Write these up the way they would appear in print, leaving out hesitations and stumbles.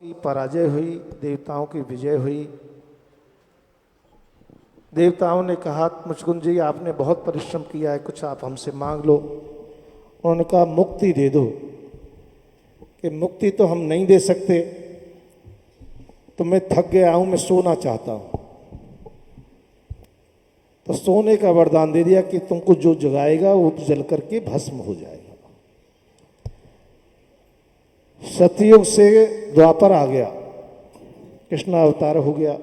की पराजय हुई, देवताओं की विजय हुई। देवताओं ने कहा, मुचकुंद जी आपने बहुत परिश्रम किया है, कुछ आप हमसे मांग लो। उन्होंने कहा मुक्ति दे दो। कि मुक्ति तो हम नहीं दे सकते, तो मैं थक गया हूं, मैं सोना चाहता हूं। तो सोने का वरदान दे दिया कि तुमको जो जगाएगा वो जल करके भस्म हो जाएगा। सतयुग से द्वापर आ गया, कृष्ण अवतार हो गया।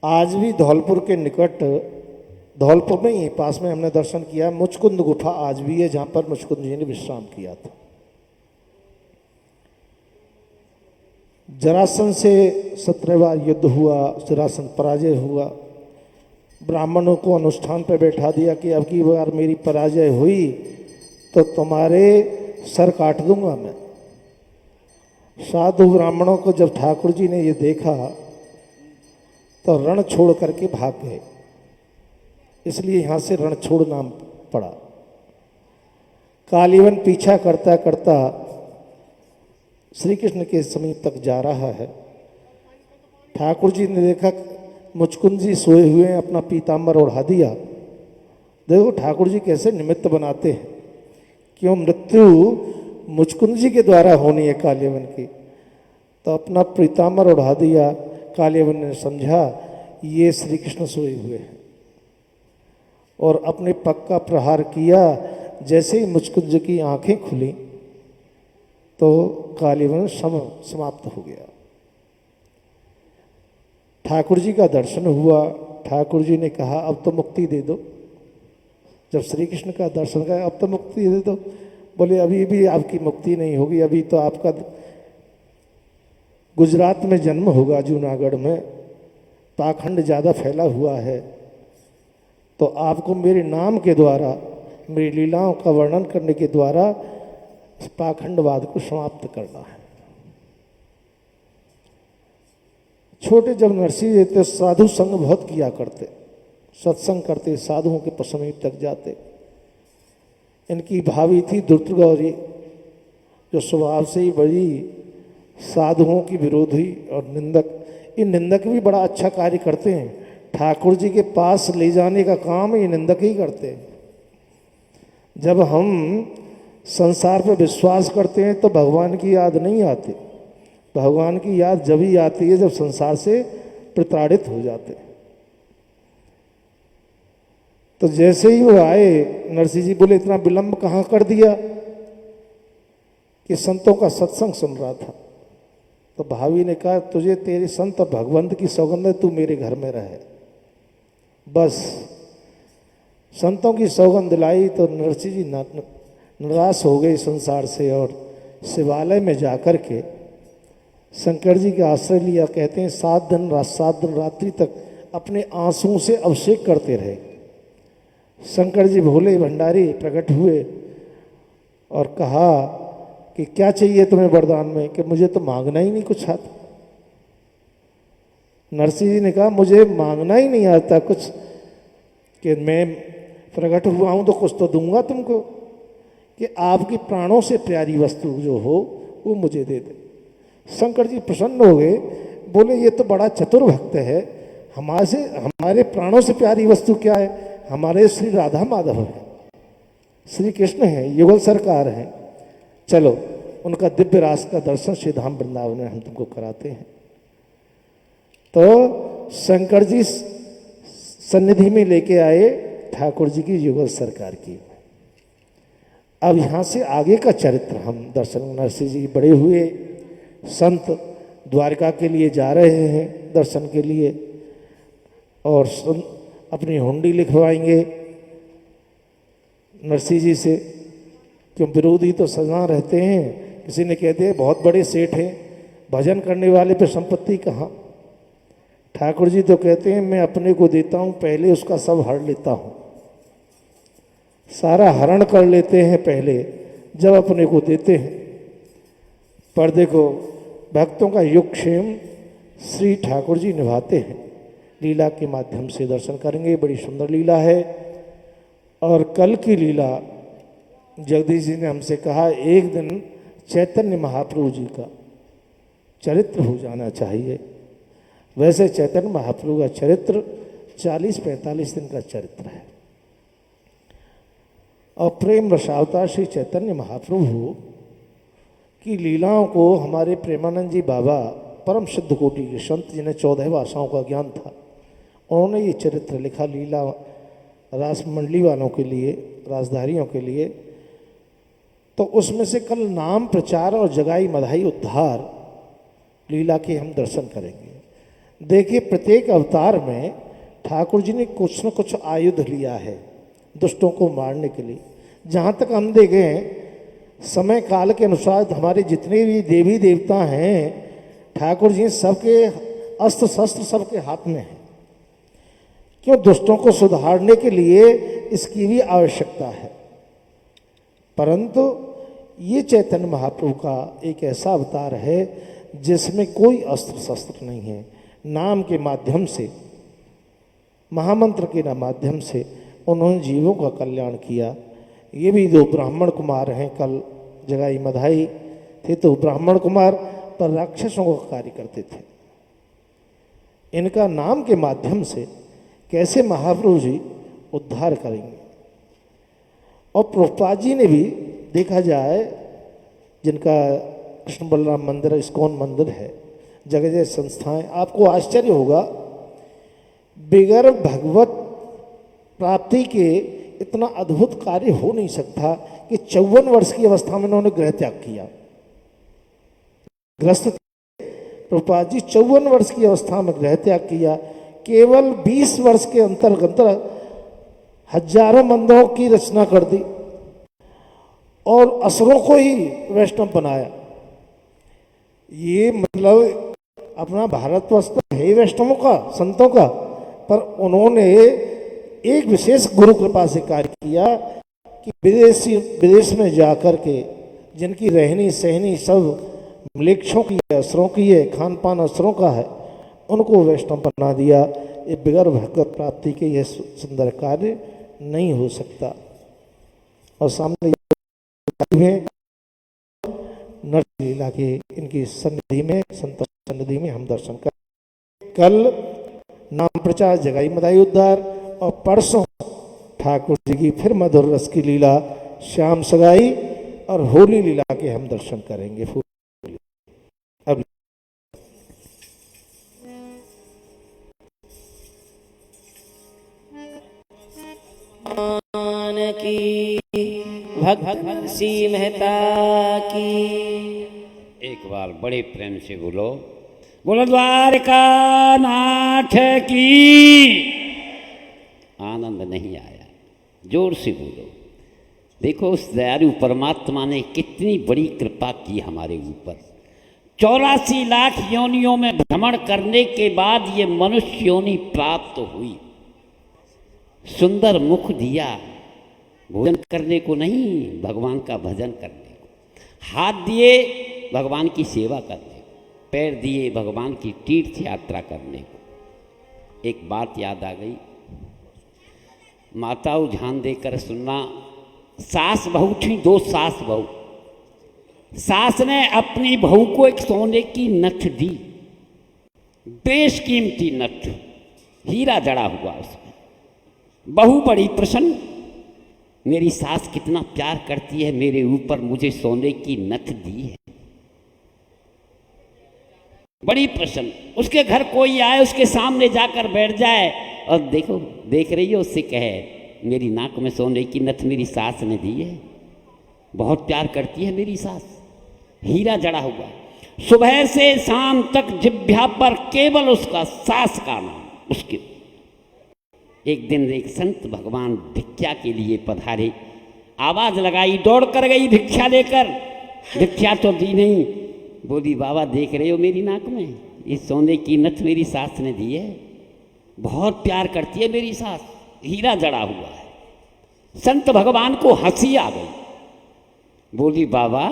आज भी धौलपुर के निकट, धौलपुर में ही पास में हमने दर्शन किया, मुचकुंद गुफा आज भी है जहां पर मुचकुंद जी ने विश्राम किया था। जरासंध से 17 बार युद्ध हुआ, जरासंध पराजय हुआ। ब्राह्मणों को अनुष्ठान पर बैठा दिया कि अब की बार मेरी पराजय हुई तो तुम्हारे सर काट दूंगा मैं। साधु ब्राह्मणों को जब ठाकुर जी ने ये देखा तो रण छोड़ करके भाग गए, इसलिए यहां से रणछोड़ नाम पड़ा। कालीवन पीछा करता करता श्री कृष्ण के समीप तक जा रहा है। ठाकुर जी ने देखा मुचकुंद जी सोए हुए हैं, अपना पीताम्बर ओढ़ा दिया। देखो ठाकुर जी कैसे निमित्त बनाते हैं, क्यों मृत्यु मुचकुंद जी के द्वारा होनी है कालीवन की। तो अपना पीताम्बर ओढ़ा दिया। कालीवन ने समझा ये श्री कृष्ण सोए हुए हैं और अपने पग का प्रहार किया। जैसे ही मुचकुंद जी की आंखें खुली तो कालीवन समाप्त हो गया। ठाकुर जी का दर्शन हुआ। ठाकुर जी ने कहा अब तो मुक्ति दे दो। जब श्री कृष्ण का दर्शन किया, अब तो मुक्ति दे दो। बोले अभी भी आपकी मुक्ति नहीं होगी, अभी तो आपका गुजरात में जन्म होगा, जूनागढ़ में पाखंड ज़्यादा फैला हुआ है, तो आपको मेरे नाम के द्वारा, मेरी लीलाओं का वर्णन करने के द्वारा इस पाखंडवाद को समाप्त करना है। छोटे जब नरसिंह थे साधु संग बहुत किया करते, सत्संग करते, साधुओं के समीप तक जाते। इनकी भाभी थी दुर्गौरी, जो स्वभाव से ही बड़ी साधुओं की विरोधी और निंदक। ये निंदक भी बड़ा अच्छा कार्य करते हैं, ठाकुर जी के पास ले जाने का काम ये निंदक ही करते हैं। जब हम संसार पर विश्वास करते हैं तो भगवान की याद नहीं आती। भगवान की याद जब ही आती है जब संसार से प्रताड़ित हो जाते हैं। तो जैसे ही वो आए, नरसिंह जी बोले इतना विलंब कहाँ कर दिया, कि संतों का सत्संग सुन रहा था। तो भाभी ने कहा तुझे तेरे संत और भगवंत की सौगंध है, तू मेरे घर में रहे। बस संतों की सौगंध दिलाई तो नरसिंह जी निराश हो गए संसार से और शिवालय में जाकर के शंकर जी का आश्रय लिया। कहते हैं 7 दिन रात्रि तक अपने आंसुओं से अभिषेक करते रहे। शंकर जी भोले भंडारी प्रकट हुए और कहा कि क्या चाहिए तुम्हें वरदान में, कि मुझे तो मांगना ही नहीं कुछ आता। नरसिंह जी ने कहा मुझे मांगना ही नहीं आता कुछ, कि मैं प्रकट हुआ हूं तो कुछ तो दूंगा तुमको, कि आपकी प्राणों से प्यारी वस्तु जो हो वो मुझे दे दे। शंकर जी प्रसन्न हो गए, बोले ये तो बड़ा चतुर भक्त है, हमारे प्राणों से प्यारी वस्तु क्या है, हमारे श्री राधा माधव है, श्री कृष्ण है, युगल सरकार है। चलो उनका दिव्य रास का दर्शन श्री धाम वृंदावन में हम तुमको कराते हैं। तो शंकर जी सन्निधि में लेके आए ठाकुर जी की युगल सरकार की। अब यहाँ से आगे का चरित्र हम दर्शन, नरसिंह जी बड़े हुए संत द्वारका के लिए जा रहे हैं दर्शन के लिए, और अपनी हुंडी लिखवाएंगे नरसिंह जी से, क्यों विरोधी तो सजा रहते हैं। किसी ने कहते हैं बहुत बड़े सेठ हैं, भजन करने वाले पे संपत्ति कहाँ। ठाकुर जी तो कहते हैं मैं अपने को देता हूँ, पहले उसका सब हर लेता हूँ। सारा हरण कर लेते हैं पहले, जब अपने को देते हैं। पर देखो भक्तों का युग क्षेम श्री ठाकुर जी निभाते हैं। लीला के माध्यम से दर्शन करेंगे, बड़ी सुंदर लीला है। और कल की लीला जगदीश जी ने हमसे कहा, एक दिन चैतन्य महाप्रभु जी का चरित्र हो जाना चाहिए। वैसे चैतन्य महाप्रभु का चरित्र 40-45 दिन का चरित्र है। और प्रेम रसावतार श्री चैतन्य महाप्रभु की लीलाओं को हमारे प्रेमानंद जी बाबा परम सिद्ध कोटि के संत जिन्हें 14 भाषाओं का ज्ञान था, उन्होंने ये चरित्र लिखा लीला रास मंडली वालों के लिए, राजधारियों के लिए। तो उसमें से कल नाम प्रचार और जगाई मधाई उद्धार लीला के हम दर्शन करेंगे। देखिए, प्रत्येक अवतार में ठाकुर जी ने कुछ न कुछ आयुध लिया है दुष्टों को मारने के लिए। जहाँ तक हम देखे समय काल के अनुसार हमारे जितने भी देवी देवता हैं, ठाकुर जी सबके अस्त्र शस्त्र सबके हाथ में है। क्यों? दुष्टों को सुधारने के लिए इसकी भी आवश्यकता है। परंतु ये चैतन्य महाप्रभु का एक ऐसा अवतार है जिसमें कोई अस्त्र शस्त्र नहीं है। नाम के माध्यम से, महामंत्र के माध्यम से उन्होंने जीवों का कल्याण किया। ये भी दो ब्राह्मण कुमार हैं, कल जगाई मधाई थे तो ब्राह्मण कुमार पर राक्षसों का कार्य करते थे। इनका नाम के माध्यम से कैसे महाप्रभु जी उद्धार करेंगे। और प्रभुपाद जी ने भी देखा जाए, जिनका कृष्ण बलराम मंदिर, इस्कॉन मंदिर है, जगह जगह संस्थाएं, आपको आश्चर्य होगा बगैर भगवत प्राप्ति के इतना अद्भुत कार्य हो नहीं सकता कि 54 वर्ष की अवस्था में उन्होंने गृह त्याग किया। ग्रस्त प्रभुपाद जी 54 वर्ष की अवस्था में गृह त्याग किया। केवल 20 वर्ष के अंतर्गत हजारों मंदिरों की रचना कर दी और असुरों को ही वैष्णव बनाया। ये मतलब अपना भारतवर्ष तो है वैष्णवों का, संतों का, पर उन्होंने एक विशेष गुरु कृपा से कार्य किया कि विदेश में जाकर के जिनकी रहनी सहनी सब म्लेच्छों की है, असुरों की है, खान पान असुरों का है, उनको वैष्णव बना दिया। ये बगैर भगवत प्राप्ति के यह सुंदर कार्य नहीं हो सकता। और सामने नरसिंह लीला के इनकी सन्निधि में, संत सन्निधि में हम दर्शन कर। कल नाम प्रचार जगाई मदाई उद्धार और परसों ठाकुर जी की फिर मधुर रस की लीला श्याम सगाई और होली लीला के हम दर्शन करेंगे। अब की भक्त सी मेहता की एक बार बड़े प्रेम से बोलो, बोलो द्वारका नाथ की। आनंद नहीं आया, जोर से बोलो। देखो उस दयालु परमात्मा ने कितनी बड़ी कृपा की हमारे ऊपर। 84 लाख योनियों में भ्रमण करने के बाद ये मनुष्य योनि प्राप्त हुई। सुंदर मुख दिया, भोजन करने को नहीं, भगवान का भजन करने को। हाथ दिए भगवान की सेवा करने को, पैर दिए भगवान की तीर्थ यात्रा करने को। एक बात याद आ गई, माताओं ध्यान देकर सुनना। सास बहू थी, 2 सास बहू। सास ने अपनी बहू को एक सोने की नथ दी, बेशकीमती नथ, हीरा जड़ा हुआ उसमें। बहू बड़ी प्रसन्न, मेरी सास कितना प्यार करती है मेरे ऊपर, मुझे सोने की नथ दी है। बड़ी प्रसन्न। उसके घर कोई आए, उसके सामने जाकर बैठ जाए और देखो, देख रही हो, उससे कहे मेरी नाक में सोने की नथ मेरी सास ने दी है। बहुत प्यार करती है मेरी सास, हीरा जड़ा हुआ। सुबह से शाम तक जिह्वा पर केवल उसका सास का नाम। उसके एक दिन एक संत भगवान भिक्षा के लिए पधारे, आवाज लगाई, दौड़ कर गई भिक्षा लेकर। भिक्षा तो दी नहीं, बोली बाबा देख रहे हो मेरी नाक में ये सोने की नथ मेरी सास ने दी है, बहुत प्यार करती है मेरी सास, हीरा जड़ा हुआ है। संत भगवान को हंसी आ गई, बोली बाबा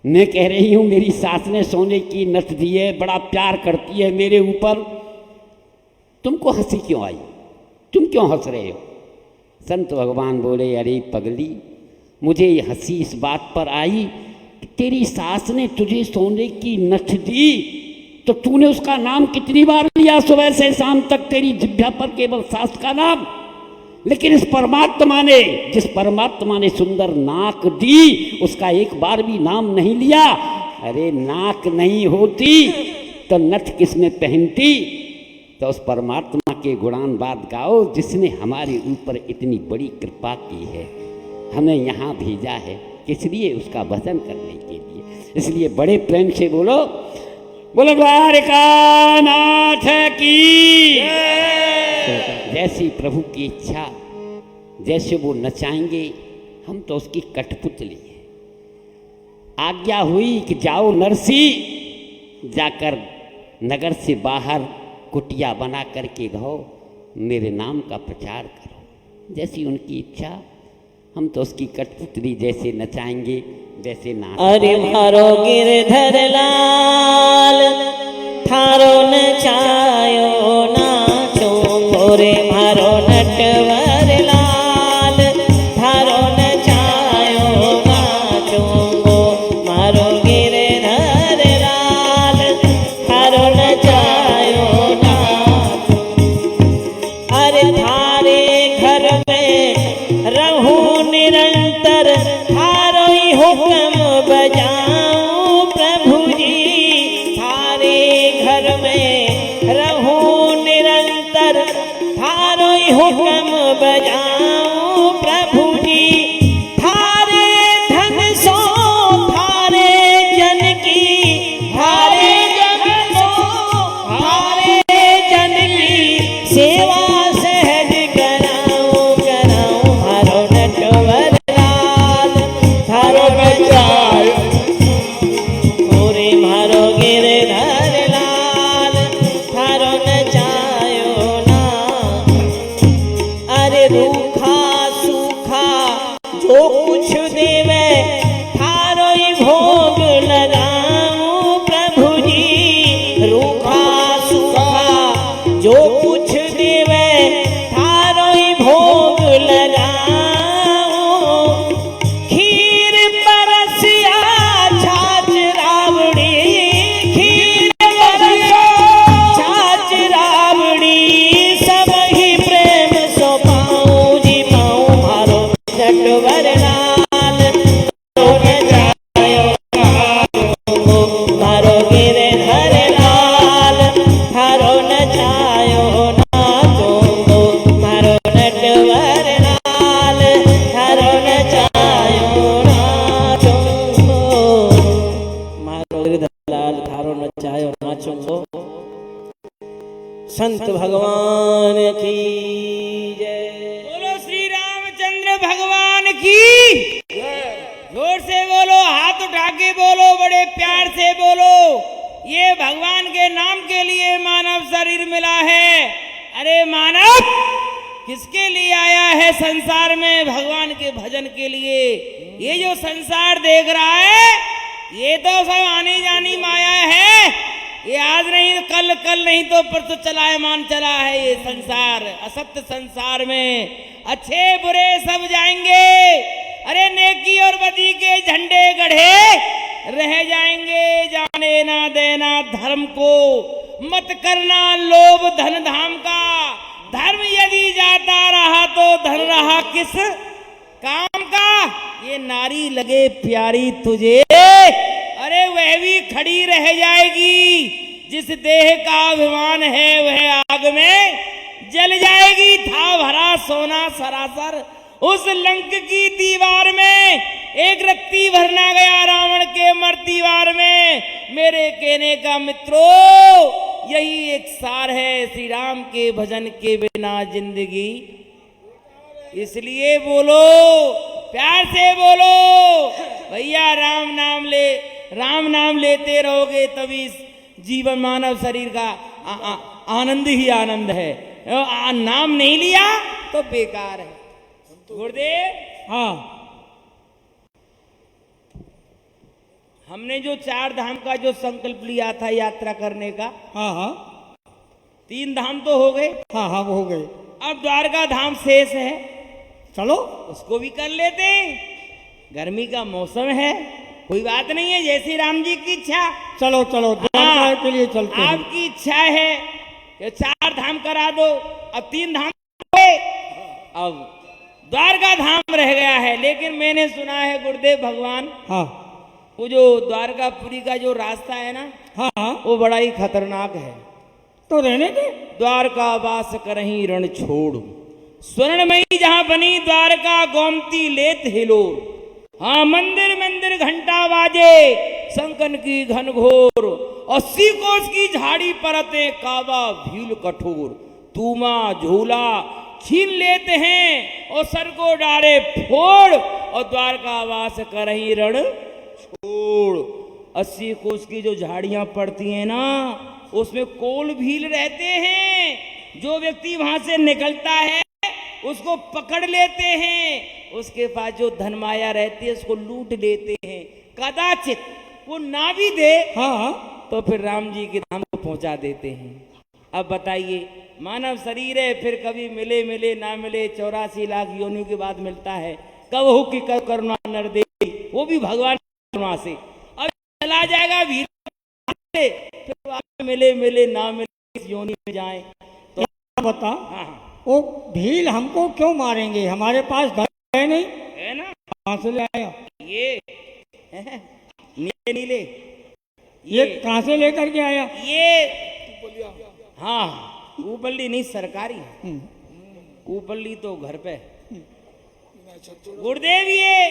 मैं कह रही हूं मेरी सास ने सोने की नथ दी है, बड़ा प्यार करती है मेरे ऊपर, तुमको हंसी क्यों आई, तुम क्यों हंस रहे हो? संत भगवान बोले अरे पगली, मुझे ये हंसी इस बात पर आई तेरी सास ने तुझे सोने की नथ दी तो तूने उसका नाम कितनी बार लिया सुबह से शाम तक, तेरी जिह्वा पर केवल सास का नाम। लेकिन इस परमात्मा ने, जिस परमात्मा ने सुंदर नाक दी, उसका एक बार भी नाम नहीं लिया। अरे नाक नहीं होती तो नथ किसमें पहनती? तो उस परमात्मा के गुणानवाद गाओ जिसने हमारे ऊपर इतनी बड़ी कृपा की है, हमें यहाँ भेजा है किस लिए? उसका भजन करने के लिए। इसलिए बड़े प्रेम से बोलो, बोलो द्वारकानाथ की। जैसी प्रभु की इच्छा, जैसे वो नचाएंगे हम तो उसकी कठपुतली है। आज्ञा हुई कि जाओ नरसी, जाकर नगर से बाहर कुटिया बना करके रहो, मेरे नाम का प्रचार करो। जैसी उनकी इच्छा हम तो उसकी कठपुतली जैसे नचाएंगे, जैसे नाच। अरे मारो गिरधर लाल थारो नचायो नाचो, मोरे मारो नटवर लाल थारो नचायो नाचो, मारो गिरधर लाल थारो नचायो नाचो। अरे थारे घर में रहूं निरंतर, थारो ही हुक्म बजाऊं प्रभु जी। थारे घर में रहूं निरंतर, थारो ही हुक्म बजाऊं प्रभु जी। थारे धन सो थारे जन की, थारे जन सो थारे जन की सेवा सहज कराऊं कराऊं, मारो नटवर लाल थारो बचायो, मोरे मारो गिरधर लाल थारो नचायो ना। अरे रूखा सूखा जो कुछ देवे, थारो ही भोग लगाऊं प्रभु जी। रूखा सूखा जो कुछ देवे, थारो ही भोग लगाऊं। खीर परसिया छाछ रावड़ी, खीर परसिया छाछ रावड़ी, सब ही प्रेम सो पाऊं जी पाऊं, मारो नटवर लाल थारो नचायो नाचो, मारो गिरधर लाल थारो नचायो नाचो, मारो नटवर लाल थारो नचायो नाचो, मारो गिरधर लाल थारो नचायो नाचो। संत भगवान की जय। बोलो श्री रामचंद्र भगवान की। जोर से बोलो, हाथ उठा के बोलो, बड़े प्यार से बोलो। ये भगवान के नाम के लिए मानव शरीर मिला है। अरे मानव किसके लिए आया है संसार में? भगवान के भजन के लिए। ये जो संसार देख रहा है, ये तो सब आनी जानी माया है। ये आज नहीं तो कल, कल नहीं तो परसों चलायमान चला है ये संसार। असत्य संसार में अच्छे बुरे सब जाएंगे। अरे नेकी और बदी के झंडे गढ़े रह जाएंगे। जाने ना देना धर्म को, मत करना लोभ धन धाम का। धर्म यदि जाता रहा तो धन रहा किस काम का? ये नारी लगे प्यारी तुझे, अरे वह भी खड़ी रह जाएगी। जिस देह का अभिमान है वह आग में जल जाएगी। था भरा सोना सरासर उस लंक की दीवार में, एक रत्ती भरना गया रावण के मरती वार में। मेरे कहने का मित्रों यही एक सार है, श्री राम के भजन के बिना जिंदगी। इसलिए बोलो, प्यार से बोलो भैया, राम नाम लेते रहोगे तभी जीवन मानव शरीर का आनंद ही आनंद है। नाम नहीं लिया तो बेकार है। गुरुदेव, हाँ, हमने जो 4 धाम का जो संकल्प लिया था यात्रा करने का, हाँ, हाँ, 3 धाम तो हो गए। हाँ, हाँ, वो हो गए। अब द्वारका धाम शेष है, चलो उसको भी कर लेते हैं। गर्मी का मौसम है, कोई बात नहीं है, जैसी राम जी की इच्छा। चलो चलो द्वारका के लिए चलते हैं। आपकी इच्छा है कि 4 धाम करा दो, अब 3 धाम हुए, अब द्वारका धाम रह गया है। लेकिन मैंने सुना है गुरुदेव भगवान, हाँ वो जो द्वारकापुरी का जो रास्ता है ना, हाँ हाँ, वो बड़ा ही खतरनाक है। तो रहने दे। द्वारका वास करहीं रण छोड़, स्वर्णमयी जहां बनी द्वारका, गोमती लेत हिलोर। हाँ, मंदिर मंदिर घंटा बाजे, संकन की घनघोर, 80 कोस की झाड़ी परते, कावा भील कठोर। तूमा झूला छीन लेते हैं और सर को डाले फोड़, और द्वारका वास करहीं रण छोड़। 80 कोस की जो झाड़ियां पड़ती हैं ना, उसमें कोल भील रहते हैं। जो व्यक्ति वहां से निकलता है उसको पकड़ लेते हैं, उसके पास जो धनमाया रहती है उसको लूट लेते हैं। कदाचित वो ना भी दे, हाँ तो फिर राम जी के धाम को पहुंचा देते हैं। अब बताइए, मानव शरीर है, फिर कभी मिले मिले ना मिले, 84 लाख योनियों के बाद मिलता है। कब हो कि कर करुणा नर दे, वो भी भगवान करुणा से। अब चला जाएगा वीर से, फिर आप मिले मिले ना मिले इस योनि में जाए तो बता, हाँ वो भील हमको क्यों मारेंगे? हमारे पास धन है नहीं, है ना। कहाँ से ले आया? ये नीले नीले ये कहाँ से लेकर के आया? ये हाँ, ऊपल्ली नहीं, सरकारी है। ऊपल्ली तो घर पे। गुरुदेव ये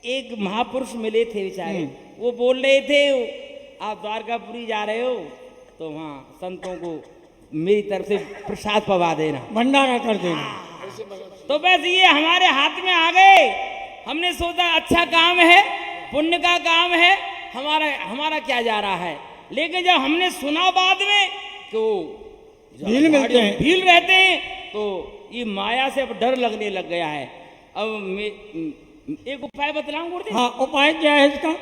एक महापुरुष मिले थे बेचारे, वो बोल रहे थे आप द्वारकापुरी जा रहे हो तो वहाँ संतों को मेरी तरफ से प्रसाद पवा देना, भंडारा कर देना। तो बस ये हमारे हाथ में आ गए। हमने सोचा अच्छा काम है, पुण्य का काम है, हमारा क्या जा रहा है। लेकिन जब हमने सुना बाद में तो भील मिलते हैं, भील रहते हैं, तो ये माया से अब डर लगने लग गया है। अब एक उपाय बतलाऊं गुरुदेव? हाँ, उपाय क्या है इसका?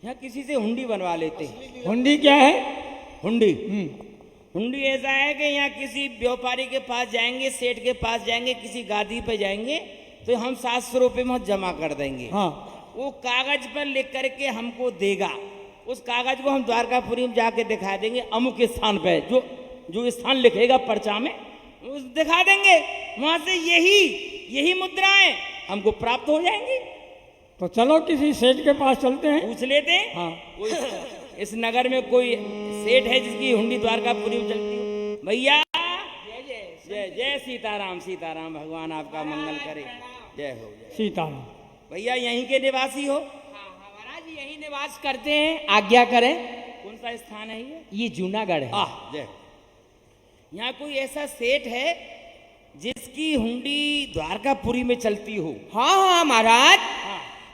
यहाँ किसी से हुंडी बनवा लेते हैं। हुंडी क्या है? हुंडी हुंडी ऐसा है कि यहाँ किसी व्यापारी के पास जाएंगे, सेठ के पास जाएंगे, किसी गादी पे जाएंगे, तो हम 700 रुपये में जमा कर देंगे। हाँ, वो कागज पर लिख करके हमको देगा। उस कागज को हम द्वारकापुरी में जाके दिखा देंगे, अमुक स्थान पे जो स्थान लिखेगा पर्चा में, उस दिखा देंगे। वहां से यही मुद्राएं हमको प्राप्त हो जाएंगी। तो चलो किसी सेठ के पास चलते हैं, पूछ लेते हैं। हाँ, इस नगर में कोई सेठ है जिसकी हुंडी द्वारकापुरी में चलती हो? भैया जय जय सीताराम, सीताराम, भगवान आपका मंगल करे, जय हो जय। सीताराम। भैया यहीं के निवासी हो? महाराज यही निवास करते हैं, आज्ञा करें। कौन सा स्थान है ये? ये जूनागढ़ है। जय। यहाँ कोई ऐसा सेठ है जिसकी हुंडी द्वारकापुरी में चलती हो? हाँ हाँ महाराज,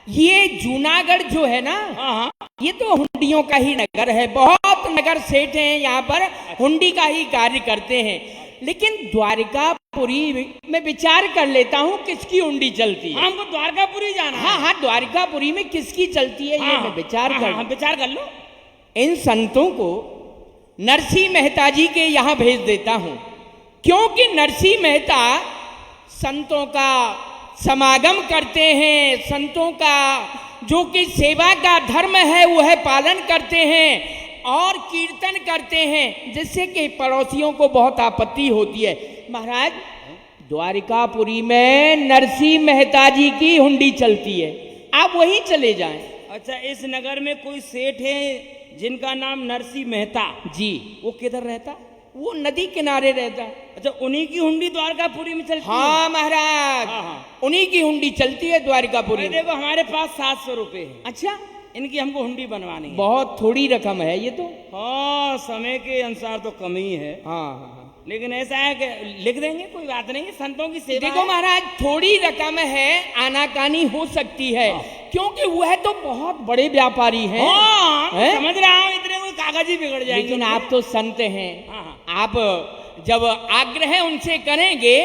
ये जूनागढ़ जो है ना, हाँ, ये तो हुंडियों का ही नगर है। बहुत नगर सेठ हैं यहाँ पर, हुंडी का ही कार्य करते हैं। लेकिन द्वारकापुरी में विचार कर लेता हूँ किसकी हुंडी चलती है। हमको द्वारकापुरी जाना है। हाँ, द्वारकापुरी में किसकी चलती है, ये मैं विचार कर लो। इन संतों को नरसिंह मेहता जी के यहाँ भेज देता हूँ, क्योंकि नरसिंह मेहता संतों का समागम करते हैं, संतों का जो कि सेवा का धर्म है वह पालन करते हैं और कीर्तन करते हैं, जिससे कि पड़ोसियों को बहुत आपत्ति होती है। महाराज, द्वारकापुरी में नरसिंह मेहता जी की हुंडी चलती है, आप वहीं चले जाएं। अच्छा, इस नगर में कोई सेठ है जिनका नाम नरसिंह मेहता जी, वो किधर रहता? वो नदी किनारे रहता। अच्छा, उन्हीं की हुंडी द्वारकापुरी में चलती है? हाँ महाराज, उन्हीं की हुंडी चलती है द्वारकापुरी में। देखो हमारे पास 700 रुपए है। अच्छा, इनकी हमको हुंडी बनवानी है। बहुत थोड़ी रकम है ये तो। हाँ, समय के अनुसार तो कम ही है। हाँ, लेकिन ऐसा है कि लिख देंगे, कोई बात नहीं, संतों की सेवा देखो है। महाराज, थोड़ी रकम है, आनाकानी हो सकती है, क्योंकि वह तो बहुत बड़े व्यापारी हैं। हाँ, समझ रहा हूँ, इतने कोई कागज ही बिगड़ जाएंगे। लेकिन आप तो संत हैं, हाँ, आप जब आग्रह उनसे करेंगे,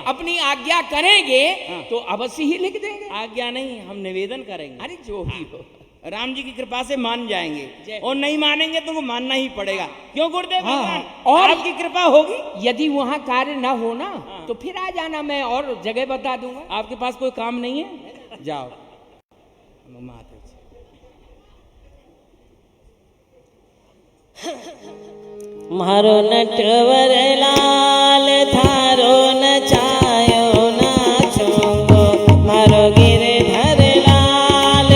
अपनी आज्ञा करेंगे, तो अवश्य ही लिख देंगे। आज्ञा नहीं, हम निवेदन करेंगे। अरे जो भी हो, राम जी की कृपा से मान जाएंगे, और नहीं मानेंगे तो वो मानना ही पड़ेगा। क्यों गुरुदेव भगवान? और आपकी कृपा होगी। यदि वहाँ कार्य ना हो ना, तो फिर आ जाना, मैं और जगह बता दूंगा। आपके पास कोई काम नहीं है? जाओ। माता जी। मारो नटवर लाल थारो नचायो नाचोंगो, मारो गिरधर लाल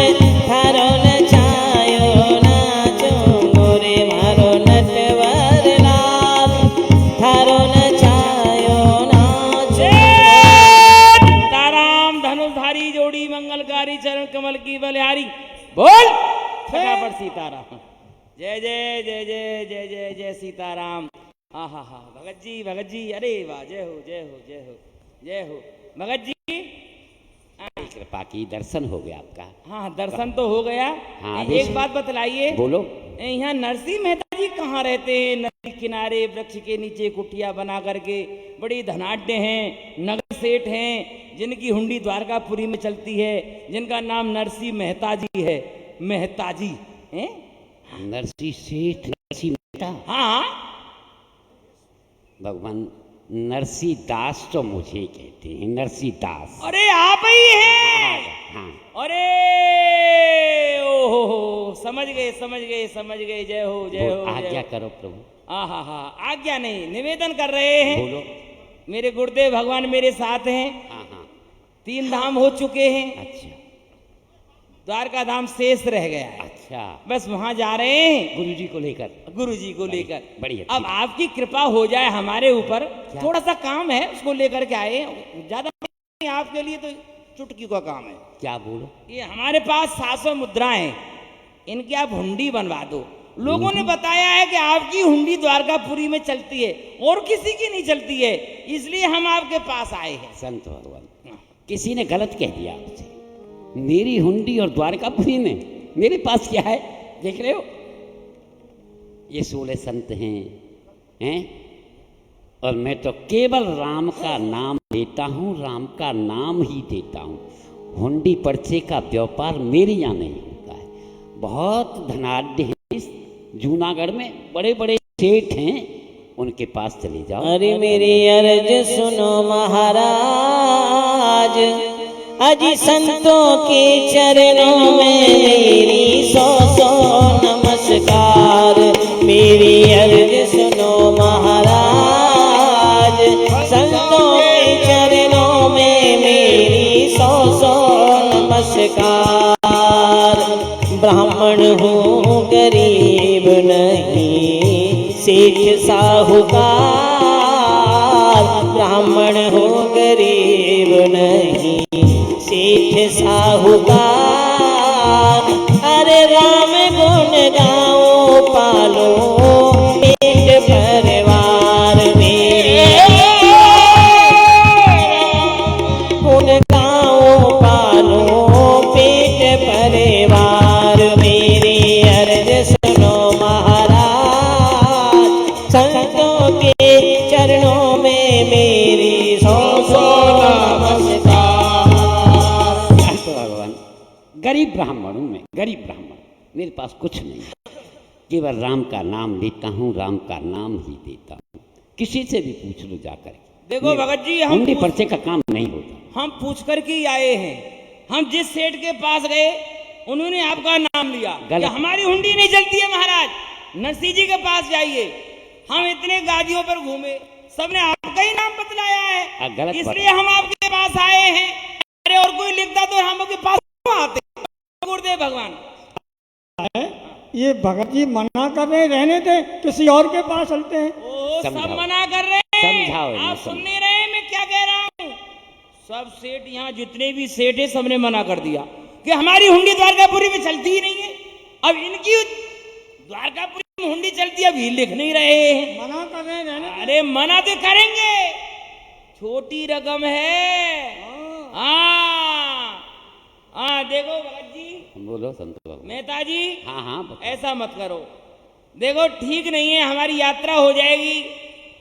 थारो नचायो नाचोंगो रे, मारो नटवर लाल थारो नचायो नाचो। सीताराम धनुषधारी जोड़ी मंगलकारी चरण कमल की बलिहारी बोल फटाफट सीताराम। जय जय जय जय जय जय जय सीताराम। हा हा हा भगत जी अरे वाह जय हो जय हो जय हो जय हो भगत जी। कृपा की दर्शन हो गया आपका। हाँ दर्शन तो हो गया। हाँ, एक बात बतलाइए, बोलो। यहाँ नरसिंह मेहता जी कहाँ रहते हैं? नदी किनारे वृक्ष के नीचे कुटिया बना करके, बड़ी धनाढ्य हैं, नगर सेठ हैं, जिनकी हुंडी द्वारकापुरी में चलती है, जिनका नाम नरसिंह मेहता जी है। मेहता जी हैं? नरसिंह सेठ, नरसिंह मेहता। हाँ भगवान नरसिंह दास तो मुझे कहते हैं, नरसिंह दास। अरे आप ही हैं? हाँ अरे ओहो समझ गए समझ गए समझ गए। जय हो जय हो आज्ञा करो प्रभु। हाँ हाँ आज्ञा नहीं, निवेदन कर रहे हैं। बोलो। मेरे गुरुदेव भगवान मेरे साथ हैं। हाँ हाँ 3 धाम हो चुके हैं, अच्छा द्वारका धाम शेष रह गया है। अच्छा, बस वहां जा रहे हैं गुरु जी को लेकर। गुरु जी को लेकर। बड़ी अब आपकी कृपा हो जाए हमारे ऊपर, थोड़ा सा काम है उसको लेकर के आए, ज्यादा नहीं, आपके लिए तो चुटकी का काम है। क्या बोलो? ये हमारे पास 700 मुद्राएं हैं, इनकी आप हुंडी बनवा दो। लोगों ने बताया है कि आपकी हुंडी द्वारकापुरी में चलती है और किसी की नहीं चलती है, इसलिए हम आपके पास आए हैं। संत भगवान, किसी ने गलत कह दिया आपसे। मेरी हुंडी और द्वारकापुरी में मेरे पास क्या है? देख रहे हो, ये 16 संत हैं और मैं तो केवल राम का नाम देता हूँ, राम का नाम ही देता हूँ। हुंडी पर्चे का व्यापार मेरे यहाँ नहीं होता है। बहुत धनाढ्य हैं इस जूनागढ़ में, बड़े बड़े सेठ हैं, उनके पास चले जाओ। अरे मेरी अर्ज सुनो महाराज, अजी संतों के चरणों में मेरी 100 नमस्कार। मेरी अर्ज सुनो महाराज, संतों के चरणों में मेरी 100 नमस्कार। ब्राह्मण हूँ गरीब नहीं सेठ साहूकार, ब्राह्मण हूँ गरीब नहीं सेठ साहूकार। अरे राम गुण गाओ पालो पेट परिवार मेरे, गुण गाओ पालो पेट परिवार मेरी। अर्ज सुनो महाराज, संतों के चरणों में मेरी 100 नमस्कार। भगवान, गरीब ब्राह्मण हूँ मैं, गरीब ब्राह्मण, मेरे पास कुछ नहीं, केवल राम का नाम लेता हूँ, राम का नाम ही देता हूँ। किसी से भी पूछ लो जाकर। देखो भगत जी, हुंडी पर्चे का काम नहीं होता। हम पूछ कर के आए हैं। हम जिस सेठ के पास गए उन्होंने आपका नाम लिया कि हमारी हुंडी नहीं चलती है महाराज, नरसिंह जी के पास जाइए। हम इतने गादियों पर घूमे, सबने आपका ही नाम बतलाया है, इसलिए हम आपके पास आए हैं। अरे और कोई लिखता तो हम आपके पास आते। गुरुदेव भगवान, ये भगत जी मना कर रहे, रहने दे, किसी और के पास चलते हैं। ओ सब मना कर रहे हैं, समझाओ, आप सुन नहीं रहे मैं क्या कह रहा हूँ? सब सेठ, यहाँ जितने भी सेठ है सबने मना कर दिया कि हमारी हुंडी द्वारकापुरी में चलती ही नहीं है। अब इनकी द्वारकापुरी में हुंडी चलती है, अब ये लिख नहीं रहे हैं, मना कर रहे हैं, रहने दे। अरे मना तो करेंगे, छोटी रकम है। हाँ देखो भगत जी, बोलो संत भगवान। मेहता जी, हाँ हाँ बताओ। ऐसा मत करो, देखो ठीक नहीं है, हमारी यात्रा हो जाएगी।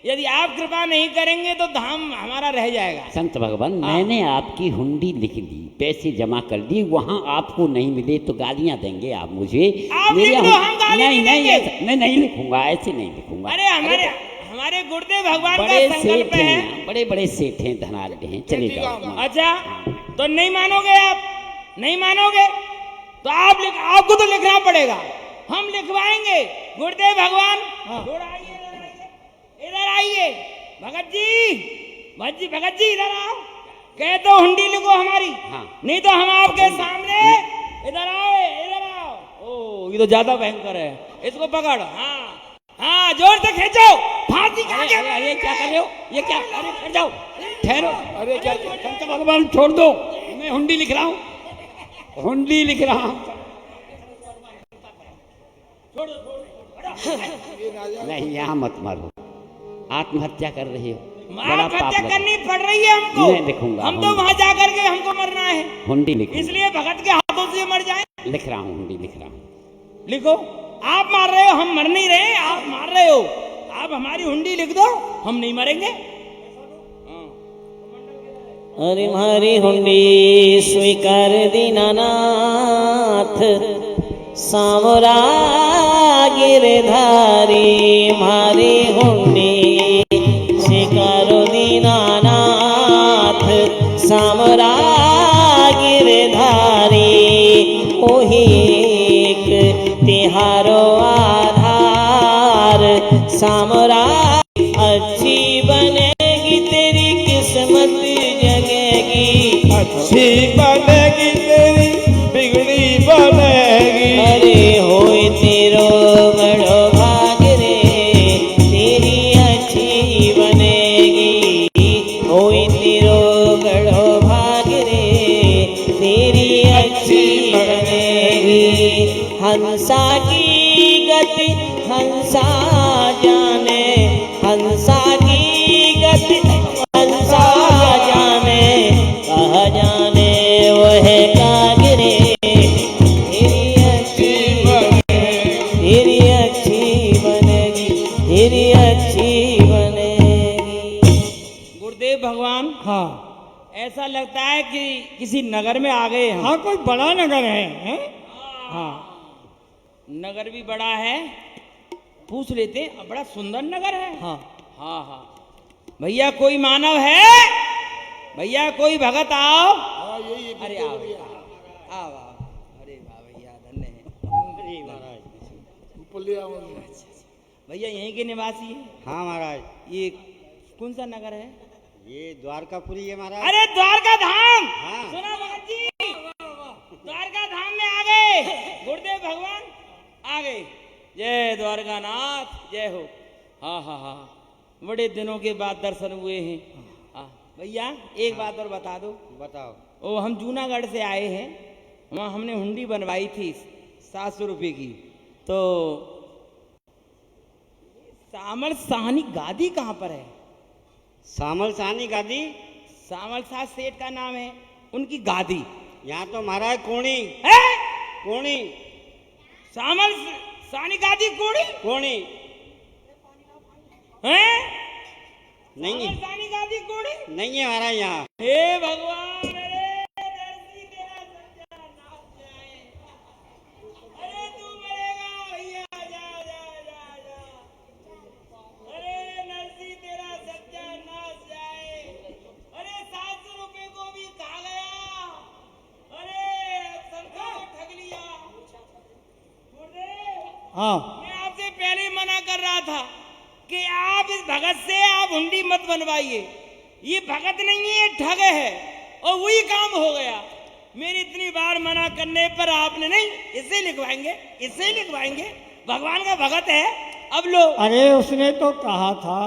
यदि आप कृपा नहीं करेंगे तो धाम हमारा रह जाएगा। संत भगवान, मैंने आपकी हुंडी लिख ली, पैसे जमा कर दिए, वहाँ आपको नहीं मिले तो गालियाँ देंगे आप मुझे। आप लिख दो, हम गाली नहीं देंगे। मैं नहीं लिखूंगा, ऐसे नहीं लिखूंगा। अरे हमारे गुरुदेव भगवान का बड़े संकल्प सेठ है। हैं, बड़े बड़े सेठ हैं, धनाढ्य हैं, चले जाओ। अच्छा तो नहीं मानोगे आप? नहीं मानोगे? तो आपको तो लिखना पड़ेगा, हम लिखवाएंगे। गुरुदेव भगवान थोड़ा आइए, इधर आइए। भगत जी इधर आओ। कह तो हुंडी लिखो हमारी, नहीं तो हम आपके सामने। इधर आओ। ओ ये तो ज्यादा भयंकर है, इसको पकड़। हाँ जोर से खींचो, फांसी का आगे। अरे क्या कर रहे हो, ये क्या? अरे ठहर जाओ, ठहरो। अरे क्या, शंकर भगवान छोड़ दो, मैं हुंडी लिख रहा हूँ, हुंडी लिख रहा हूँ। नहीं यहाँ मत मारो, आत्महत्या कर रही हो। आत्महत्या करनी पड़ रही है हमको। मैं लिखूंगा, हम तो वहां जाकर के हमको मरना है, हुंडी लिख, इसलिए भगत के हाथों से मर जाए। लिख रहा हूँ, हुंडी लिख रहा हूँ। लिखो। आप मार रहे हो, हम मर नहीं रहे, आप मार रहे हो। आप हमारी हुंडी लिख दो, हम नहीं मरेंगे। अरे मारी हुंडी स्वीकार दीनानाथ, सामरा गिरधारी। मारी हुंडी स्वीकारो दीनानाथ, सामरा गिरधारी। ओही एक तिहारो आधार, सामरा अच्छी बनेगी तेरी किस्मत जगेगी, अच्छी बनेगी तेरी बिगड़ी बनेगी। अरे होए तेरो बड़ो भाग रे, तेरी अच्छी बनेगी। होए तेरो बड़ो भाग रे, तेरी अच्छी बनेगी। हंसा की गति हंसा जाने, हंसा की गति हंसा जाने, कहा जाने वह कागरे। तेरी अच्छी बनेगी, तेरी अच्छी बनेगी। गुरुदेव भगवान, हाँ ऐसा लगता है कि किसी नगर में आ गए हम। हाँ, कोई बड़ा नगर है? हाँ, नगर भी बड़ा है, पूछ लेते। बड़ा सुंदर नगर है। हाँ। हाँ। भैया कोई मानव है? भैया कोई भगत आओ। अरे आओ आओ। अरे वाह भैया, धन्य है। भैया यहीं के निवासी है? हाँ महाराज। ये कौन सा नगर है? ये द्वारकापुरी है महाराज। अरे द्वारका धाम। हाँ। सुना भगत जी, द्वारका धाम में आ गए। गुरुदेव भगवान आ गए। जय द्वारकानाथ, जय हो। हाँ, बड़े दिनों के बाद दर्शन हुए हैं। भैया एक बात और बता दो। बताओ। ओ हम जूनागढ़ से आए हैं, वहाँ हमने हुंडी बनवाई थी 700 रुपये की। तो सामल साहनी गादी कहाँ पर है? सामल साहनी गादी? सामल शाह सेठ का नाम है, उनकी गादी। यहाँ तो महाराज कोणी। है? कोणी। सामल सानी गादी कोड़ी? कोणी हैं? नहीं सामल सानी गादी कोड़ी? नहीं है महाराज यहाँ। हे भगवान, अरे नरसी तेरा सत्यानाश जाए। अरे तू मरेगा भैया, जा। अरे नरसी तेरा सत्यानाश जाए। अरे 700 रुपये को भी खा गया। अरे संतों को ठग लिया। हाँ। मैं आपसे पहले ही मना कर रहा था कि आप इस भगत से आप हुंडी मत बनवाइए। ये भगत नहीं है, ये ठग है। और वही काम हो गया। मेरी इतनी बार मना करने पर आपने नहीं, इससे लिखवाएंगे, भगवान का भगत है। अब लो। अरे उसने तो कहा था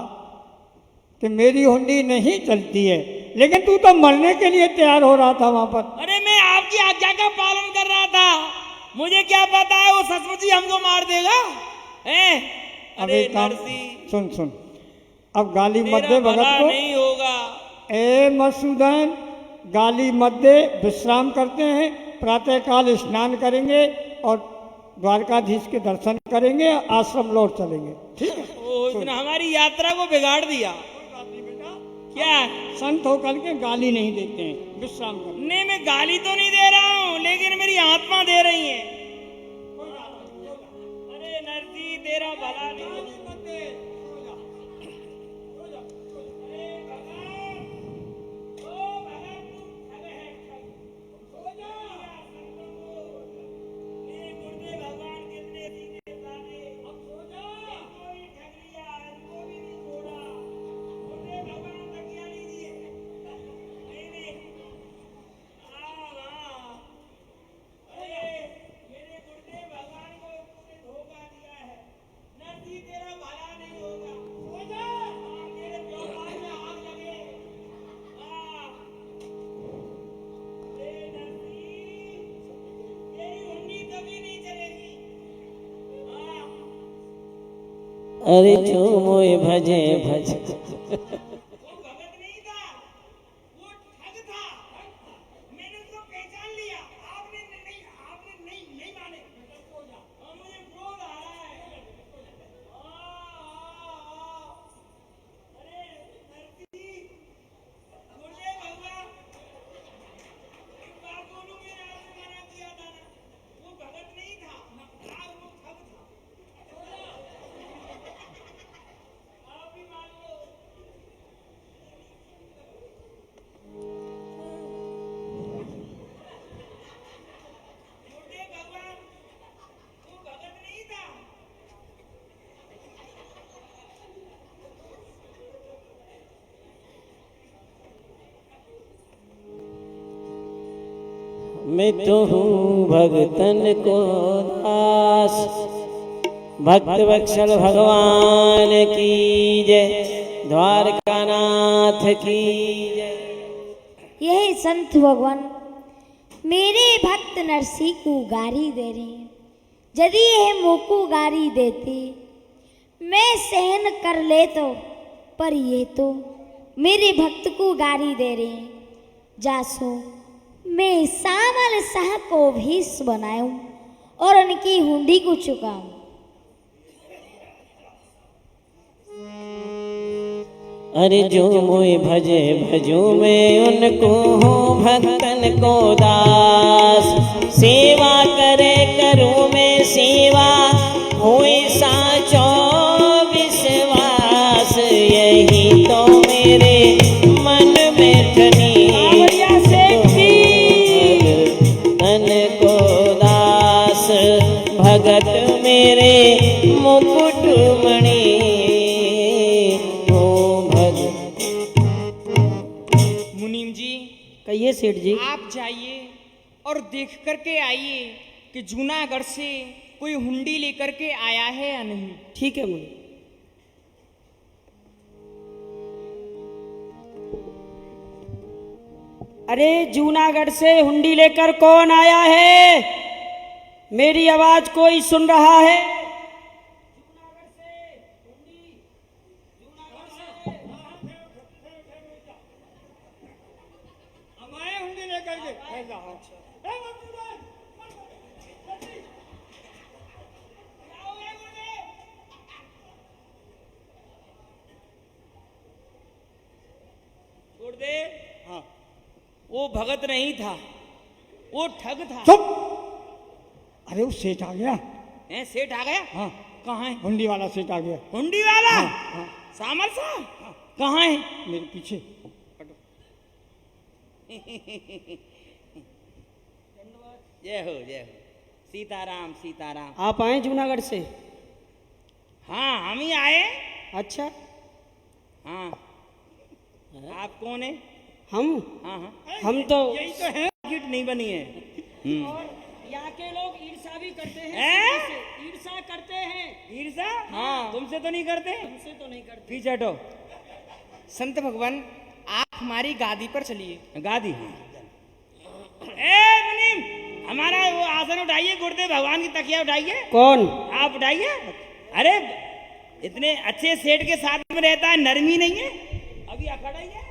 कि मेरी हुंडी नहीं चलती है, लेकिन तू तो मरने के लिए तैयार हो रहा था वहां पर। अरे मैं आपकी आज्ञा का पालन कर रहा था, मुझे क्या पता है वो सचमुच ही हमको मार देगा। अब अरे एक काम नरसी, सुन, अब गाली मत दे तेरा भगत भला को। नहीं होगा। ए मसूदन, गाली मत दे, विश्राम करते हैं, प्रातःकाल स्नान करेंगे और द्वारकाधीश के दर्शन करेंगे, आश्रम लौट चलेंगे। ठीक है? ओ, इसने हमारी यात्रा को बिगाड़ दिया। क्या? संत होकर के गाली नहीं देते हैं, विश्राम कर। नहीं, मैं गाली तो नहीं दे रहा हूँ, लेकिन मेरी आत्मा दे रही है। अरे नरसी तेरा भला नहीं होगा। अरे जो मोय भजे भज वो भगत नहीं था, वो ठग था। मैंने उसको पहचान लिया। आपने नहीं माने। और मुझे क्रोध आ रहा है। अरे नरसी, गुरुदेव भगवान, एक बात बोलूं, मैंने आपसे मना किया था ना, वो भगत नहीं था, वो ठग था। आप भी मान लो। गुरुदेव भगवान, वो भगत नहीं था। मैं तो हूँ भगतन को दास, भक्त वत्सल भगवान की जय, द्वारकानाथ की जय। यह संत भगवान मेरे भक्त नरसी को गारी दे रहे हैं। यदि यह मोको गारी देते मैं सहन कर ले तो, पर ये तो मेरे भक्त को गारी दे रहे हैं। जासो मैं सामल शाह को भीष बनाऊं और उनकी हुंडी को चुकाऊं। अरे जो मोय भजे भजो मैं उनको हूँ भक्तन को दास, सेवा करे करूँ मैं सेवा, होए साचो विश्वास, यही तो मेरे मन में धनी भक्तन को दास, भगत मेरे मुकुट मणि। मुनीम जी, कहिए सेठ जी। आप जाइए और देख करके आइए कि जूनागढ़ से कोई हुंडी लेकर के आया है या नहीं। ठीक है मुनि। अरे जूनागढ़ से हुंडी लेकर कौन आया है? मेरी आवाज कोई सुन रहा है? गुरुदेव, वो भगत नहीं था, वो ठग था। चुप! अरे वो सेठ आ गया। हैं, सेठ आ गया? हाँ, कहाँ है? हुंडी वाला सेठ आ गया। हुंडी वाला? सामर साहब कहाँ है? मेरे पीछे। जय हो जय हो, सीताराम सीताराम। आप आए जूनागढ़ से? हाँ, हम ही आए। अच्छा, हाँ, आप कौन है? हम हाँ हाँ, हम तो यही तो है, किट नहीं बनी है। यहाँ के लोग ईर्षा भी करते हैं? ईर्षा करते हैं। ईर्षा? हाँ, तुमसे तो नहीं करते? हमसे तो नहीं करते। पीछे हटो। संत भगवान, आप हमारी गादी पर चलिए। गादी? ए मुनीम, हमारा वो आसन उठाइए, गुरुदेव भगवान की तकिया उठाइए। कौन? आप उठाइए। अरे इतने अच्छे सेठ के साथ में रहता है, नरमी नहीं है। अभी अखड़ा ही है।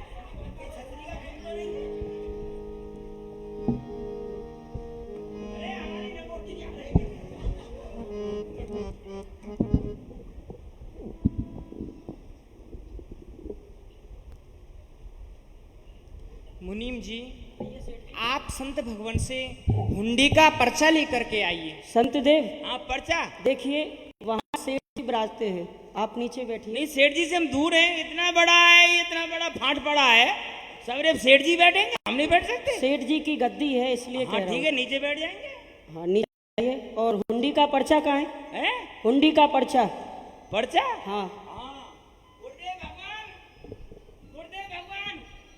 अरे हमारी नकोटी क्या रहेगी? मुनीम जी, आप संत भगवान से हुंडी का पर्चा लेकर के आइए। संत देव, हाँ, पर्चा। देखिए वहाँ सेठ जी विराजते हैं, आप नीचे बैठिए। नहीं, सेठ जी से हम दूर हैं। इतना बड़ा है, इतना बड़ा फांट पड़ा है, सवेरे सेठ जी बैठेंगे, हम नहीं बैठ सकते। सेठ जी की गद्दी है इसलिए कह हाँ रहा ठीक है, नीचे बैठ जाएंगे। हूँ। हाँ, नीचे आइए। और हुंडी का पर्चा कहाँ है? हैं? हुंडी का पर्चा। पर्चा? हाँ, हाँ, गुरुदेव भगवान,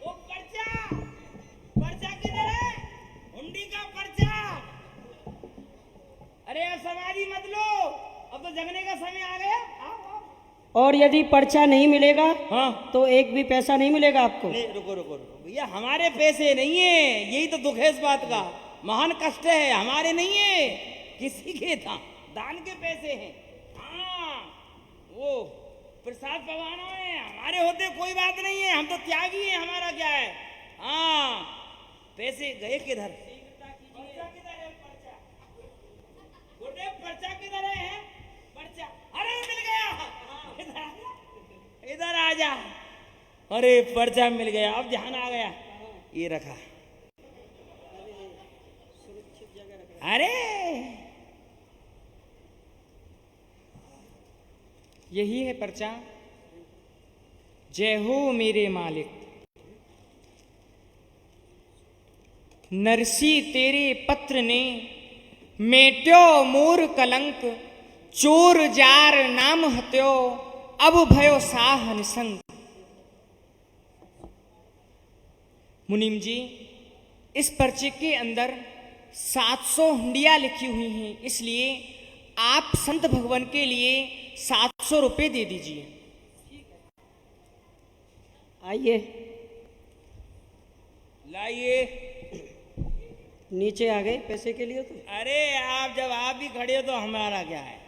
वो पर्चा, पर्चा किधर है? हुंडी का पर्चा। अरे अब समाधि मत लो, अब तो जगने का समय आ गया। आओ आओ। और यदि पर्चा नहीं मिलेगा हाँ, तो एक भी पैसा नहीं मिलेगा आपको। नहीं, रुको रुको रुको भैया, हमारे पैसे नहीं है, यही तो दुख है इस बात का। महान कष्ट है, हमारे नहीं है, किसी के था, दान के पैसे हैं। हाँ, वो प्रसाद पवाना है, हमारे होते कोई बात नहीं है, हम तो त्यागी है, हमारा क्या है। हाँ, पैसे गए किधर? पर्चा किधर है? पर्चा गोटे, पर्चा किधर है? पर्चा, अरे मिल गया, इधर आ जा। अरे पर्चा मिल गया, अब ध्यान आ गया, ये रखा। अरे यही है पर्चा। जय हो मेरे मालिक। नरसी तेरे पत्र ने मेट्यो मोर कलंक, चोर जार नाम हत्यो, अब भयो साह निसंग। मुनीम जी, इस पर्चे के अंदर 700 हुंडियाँ लिखी हुई हैं, इसलिए आप संत भगवान के लिए 700 रुपये दे दीजिए। आइए, लाइए। नीचे आ गए पैसे के लिए तो। अरे आप जब आप भी खड़े हो तो हमारा क्या है।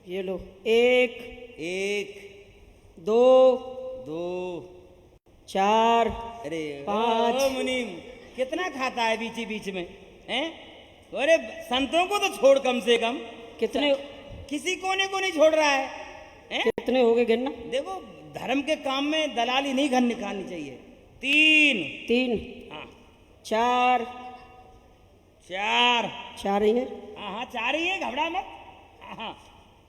ये लो, एक, एक, दो, दो, 4, अरे 5। ओ मुनीम, कितना खाता है बीच बीच में, हैं? अरे संतों को तो छोड़ कम से कम, कितने किसी कोने को नहीं छोड़ रहा है, हैं? कितने हो गए गिनना? देखो, धर्म के काम में दलाली नहीं घर निकालनी चाहिए। 3, 3, हाँ, 4, 4, 4 ही है। हाँ हाँ 4 ही है, घबरा मत। हाँ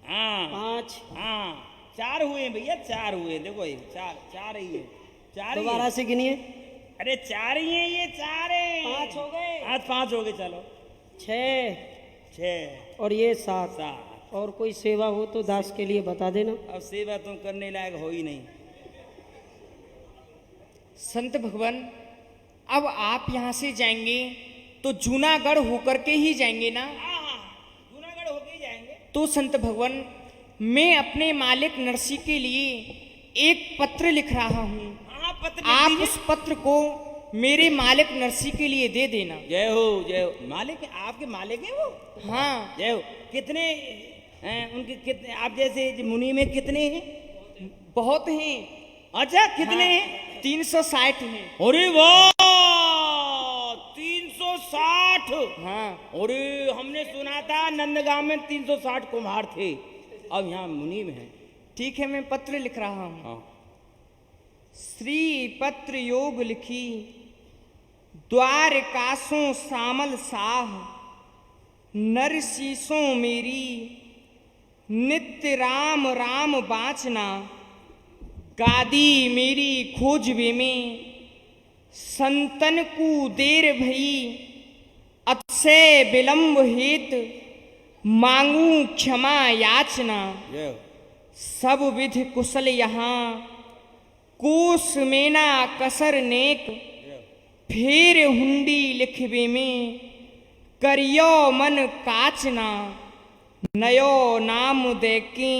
हाँ 5, हाँ 4 हुए भैया, 4 हुए। देखो ये 4 ही है, 4 ही दोबारा है। से गिनिए। अरे 4 ही है, ये 4 है। 5 हो गए। आज 5 हो गए, चलो 6 6, और ये 7। 7। और कोई सेवा हो तो दास के लिए बता देना। अब सेवा तुम करने लायक हो ही नहीं। संत भगवान, अब आप यहाँ से जाएंगे तो जूनागढ़ होकर के ही जाएंगे ना? हाँ, जूनागढ़ होके ही जाएंगे। तो संत भगवान, मैं अपने मालिक नरसी के लिए एक पत्र लिख रहा हूँ। हाँ, पत्र लिख आप दीजिए। उस पत्र को मेरे मालिक नरसी के लिए दे देना। जय हो, जय हो। मालिक, आपके मालिक है वो? हाँ, जय हो। कितने हैं उनके? कितने आप जैसे मुनि में कितने हैं? बहुत हैं। अच्छा, कितने हाँ, हैं? 360 हैं। अरे वाह, 360। हाँ, अरे हमने सुना था नंदगांव में 360 कुम्हार थे, अब यहाँ मुनि में है। ठीक है, मैं पत्र लिख रहा हूँ। हाँ। श्री पत्र योग लिखी, द्वारकासों सामल साह, नरसीसों मेरी, नित्य राम राम बाँचना, गादी मेरी खोजबे में, संतन को देर भई, अतिशय विलंब हेत, मांगू क्षमा याचना, जय हो। सब विधि कुशल यहाँ, कोस मेना कसर नेक, फिर हुंडी लिखबे में, करियो मन काचना, नयो नाम देके,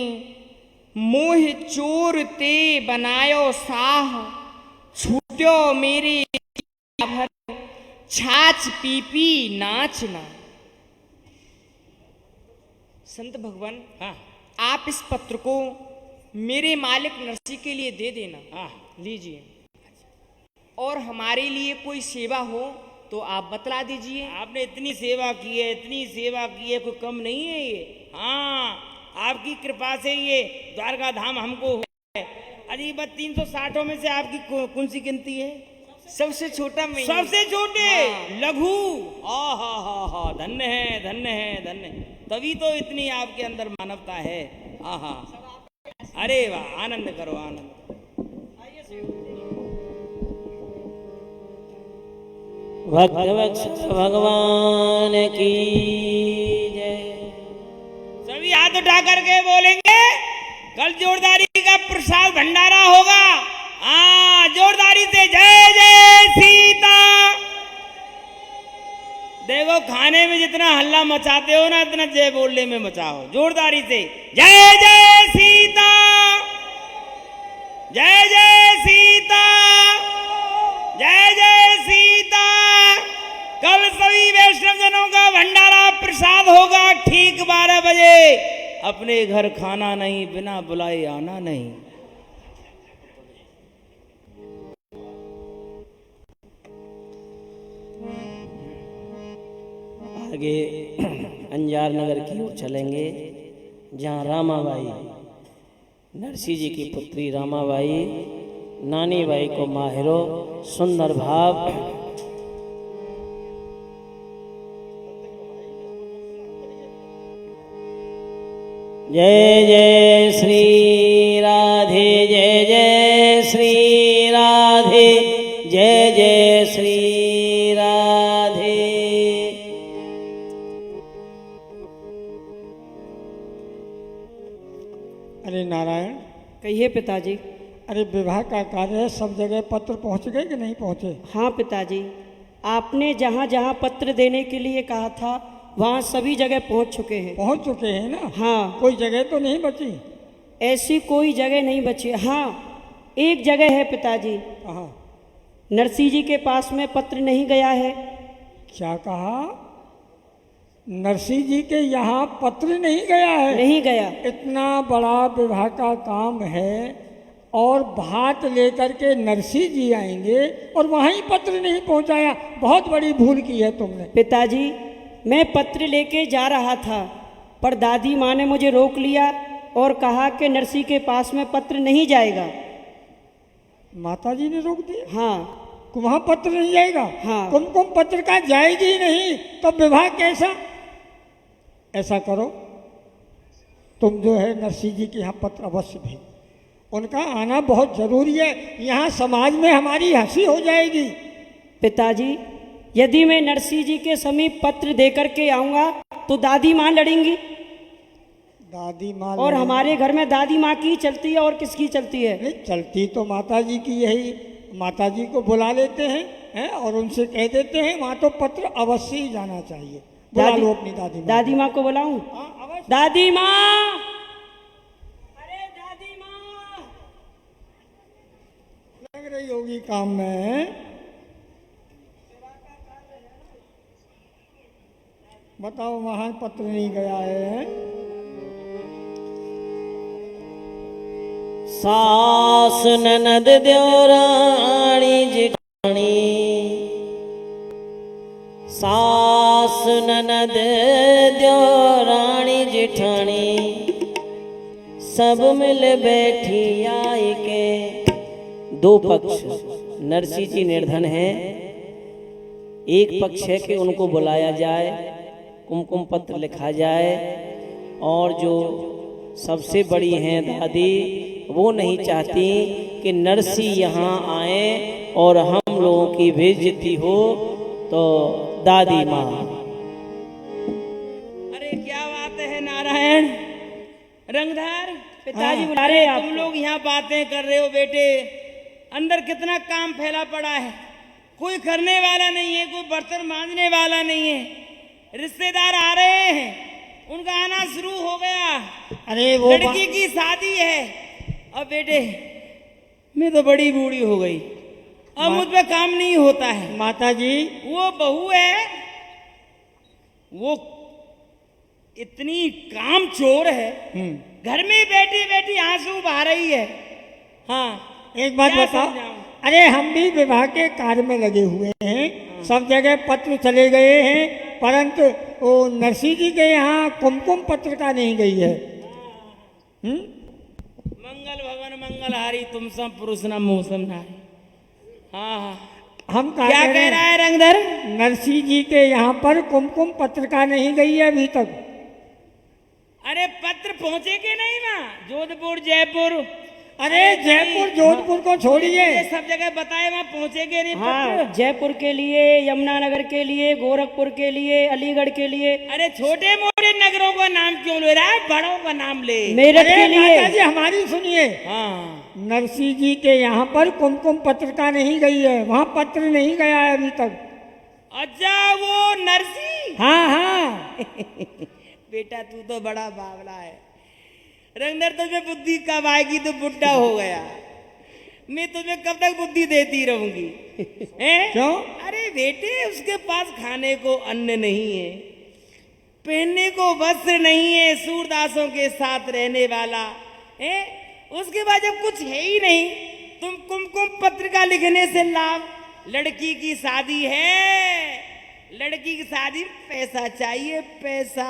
मोह चोर ते बनायो साह, छूट्यो मेरे भर, छाछ पीपी नाचना। संत भगवान, हाँ आप इस पत्र को मेरे मालिक नरसी के लिए दे देना। हाँ, लीजिए। और हमारे लिए कोई सेवा हो तो आप बतला दीजिए। आपने इतनी सेवा की है, इतनी सेवा की है, कोई कम नहीं है ये। हाँ, आपकी कृपा से ये द्वारका धाम हमको हुआ है। अजी बस 360 में से आपकी कौन सी गिनती है? सबसे छोटा मैं ही। सबसे छोटे, हाँ। लघु। हा, धन्य है, धन्य है, धन्य है। तभी तो इतनी आपके अंदर मानवता है। आहा, अरे वाह, आनंद करो, आनंद। भक्त भगवान की जय। सभी हाथ उठा करके बोलेंगे, कल जोरदारी का प्रसाद भंडारा होगा। हाँ, जोरदारी से जय जय सीता। देखो, खाने में जितना हल्ला मचाते हो ना, इतना जय बोलने में मचाओ। जोरदारी से जय जय सीता, जय जय सीता, जय जय सीता। कल सभी वैष्णव जनों का भंडारा प्रसाद होगा ठीक 12 बजे। अपने घर खाना नहीं, बिना बुलाए आना नहीं। आगे अंजार नगर की ओर चलेंगे, जहाँ रामाबाई, नरसिंह जी की पुत्री रामाबाई नानी बाई को माहिरो सुंदर भाव जय जय श्री राधे, जय जय श्री राधे, जय जय श्री राधे। अरे नारायण, कहिए पिताजी। अरे विवाह का कार्य है, सब जगह पत्र पहुंच गए कि नहीं पहुंचे? हाँ पिताजी, आपने जहाँ जहाँ पत्र देने के लिए कहा था वहाँ सभी जगह पहुँच चुके हैं। पहुंच चुके हैं ना? हाँ, कोई जगह तो नहीं बची? ऐसी कोई जगह नहीं बची। हाँ, एक जगह है पिताजी, कहाँ? नरसिंह जी के पास में पत्र नहीं गया है। क्या कहा? नरसिंह जी के यहाँ पत्र नहीं गया है? नहीं गया। इतना बड़ा विवाह का काम है और भात लेकर के नरसिंह जी आएंगे और वहीं पत्र नहीं पहुंचाया, बहुत बड़ी भूल की है तुमने। पिताजी, मैं पत्र लेके जा रहा था, पर दादी माँ ने मुझे रोक लिया और कहा कि नरसिंह के पास में पत्र नहीं जाएगा। माता जी ने रोक दिया? हाँ। वहाँ पत्र नहीं जाएगा? हाँ। कुमकुम पत्र का जाएगी ही नहीं तो विवाह कैसा? ऐसा करो, तुम जो है नरसिंह जी के यहाँ पत्र अवश्य भेज, उनका आना बहुत जरूरी है, यहाँ समाज में हमारी हंसी हो जाएगी। पिताजी, यदि मैं नरसिंह जी के समीप पत्र दे करके आऊँगा तो दादी माँ लड़ेंगी। दादी माँ और हमारे घर में दादी माँ की चलती है और किसकी चलती है? नहीं चलती तो माता जी की, यही माता जी को बुला लेते हैं और उनसे कह देते हैं वहाँ तो पत्र अवश्य ही जाना चाहिए। बुला लो अपनी दादी माँ। दादी माँ को बुलाऊं? अवश्य। दादी माँ, अरे दादी माँ। लग रही होगी काम में। बताओ, वहाँ पत्र नहीं गया है? सास ननद देवरानी जिठानी, सास ननद देवरानी जिठानी, सब मिल बैठी आई के। दो पक्ष, नरसिंह जी निर्धन है, एक पक्ष है कि उनको बुलाया जाए, कुमकुम पत्र लिखा जाए, और जो सबसे बड़ी हैं दादी, वो नहीं चाहती कि नरसिंह यहाँ आए और हम लोगों की बेइज्जती हो। तो दादी माँ, अरे क्या बात है नारायण, रंगधार पिताजी बुला रहे हैं तुम लोग यहाँ बातें कर रहे हो बेटे, अंदर कितना काम फैला पड़ा है, कोई करने वाला नहीं है, कोई बर्तन मांजने वाला नहीं है, रिश्तेदार आ रहे हैं, उनका आना शुरू हो गया। अरे वो लड़की की शादी है। अब बेटे, मैं तो बड़ी बूढ़ी हो गई, अब मुझ पे काम नहीं होता है। माता जी, वो बहू है, वो इतनी काम चोर है, घर में बैठी बैठी आंसू बहा रही है। हाँ, एक बात क्या बताओ, समझाऊं? अरे हम भी विवाह के कार्य में लगे हुए हैं, सब जगह पत्र चले गए हैं, परंतु वो नरसिंह जी के यहाँ कुमकुम पत्र का नहीं गई है। मंगल भवन मंगलहारी, तुम सब पुरुष न मौसम नारी। हाँ हाँ, हम क्या कह रहा है रंगधर? नरसिंह जी के यहाँ पर कुमकुम पत्र का नहीं गई है अभी तक। अरे पत्र पहुंचे के नहीं वहाँ, जोधपुर जयपुर, अरे जयपुर जोधपुर को छोड़िए, ये सब जगह बताए, वहाँ पहुंचेगे नहीं हाँ, पत्र। जयपुर के लिए, यमुनानगर के लिए, गोरखपुर के लिए, अलीगढ़ के लिए। अरे छोटे मोटे नगरों का नाम क्यों ले रहा है, बड़ों का नाम ले। मेरठ अरे के लिए। माता जी हमारी सुनिए, हाँ, नरसिंह जी के यहाँ पर कुमकुम पत्र का नहीं गई है, वहाँ पत्र नहीं गया है अभी तक। अच्छा वो नरसी। हाँ हाँ बेटा तू तो बड़ा बावला है, रंगधर तुझमें बुद्धि कब आएगी, तो बुढ़ा हो गया, मैं तुम्हें कब तक बुद्धि देती रहूंगी हैं? क्यों? अरे बेटे, उसके पास खाने को अन्न नहीं है, पहनने को वस्त्र नहीं है, सूरदासों के साथ रहने वाला है। उसके बाद जब कुछ है ही नहीं, तुम कुमकुम पत्रिका लिखने से लाभ, लड़की की शादी है, लड़की की शादी में पैसा चाहिए, पैसा।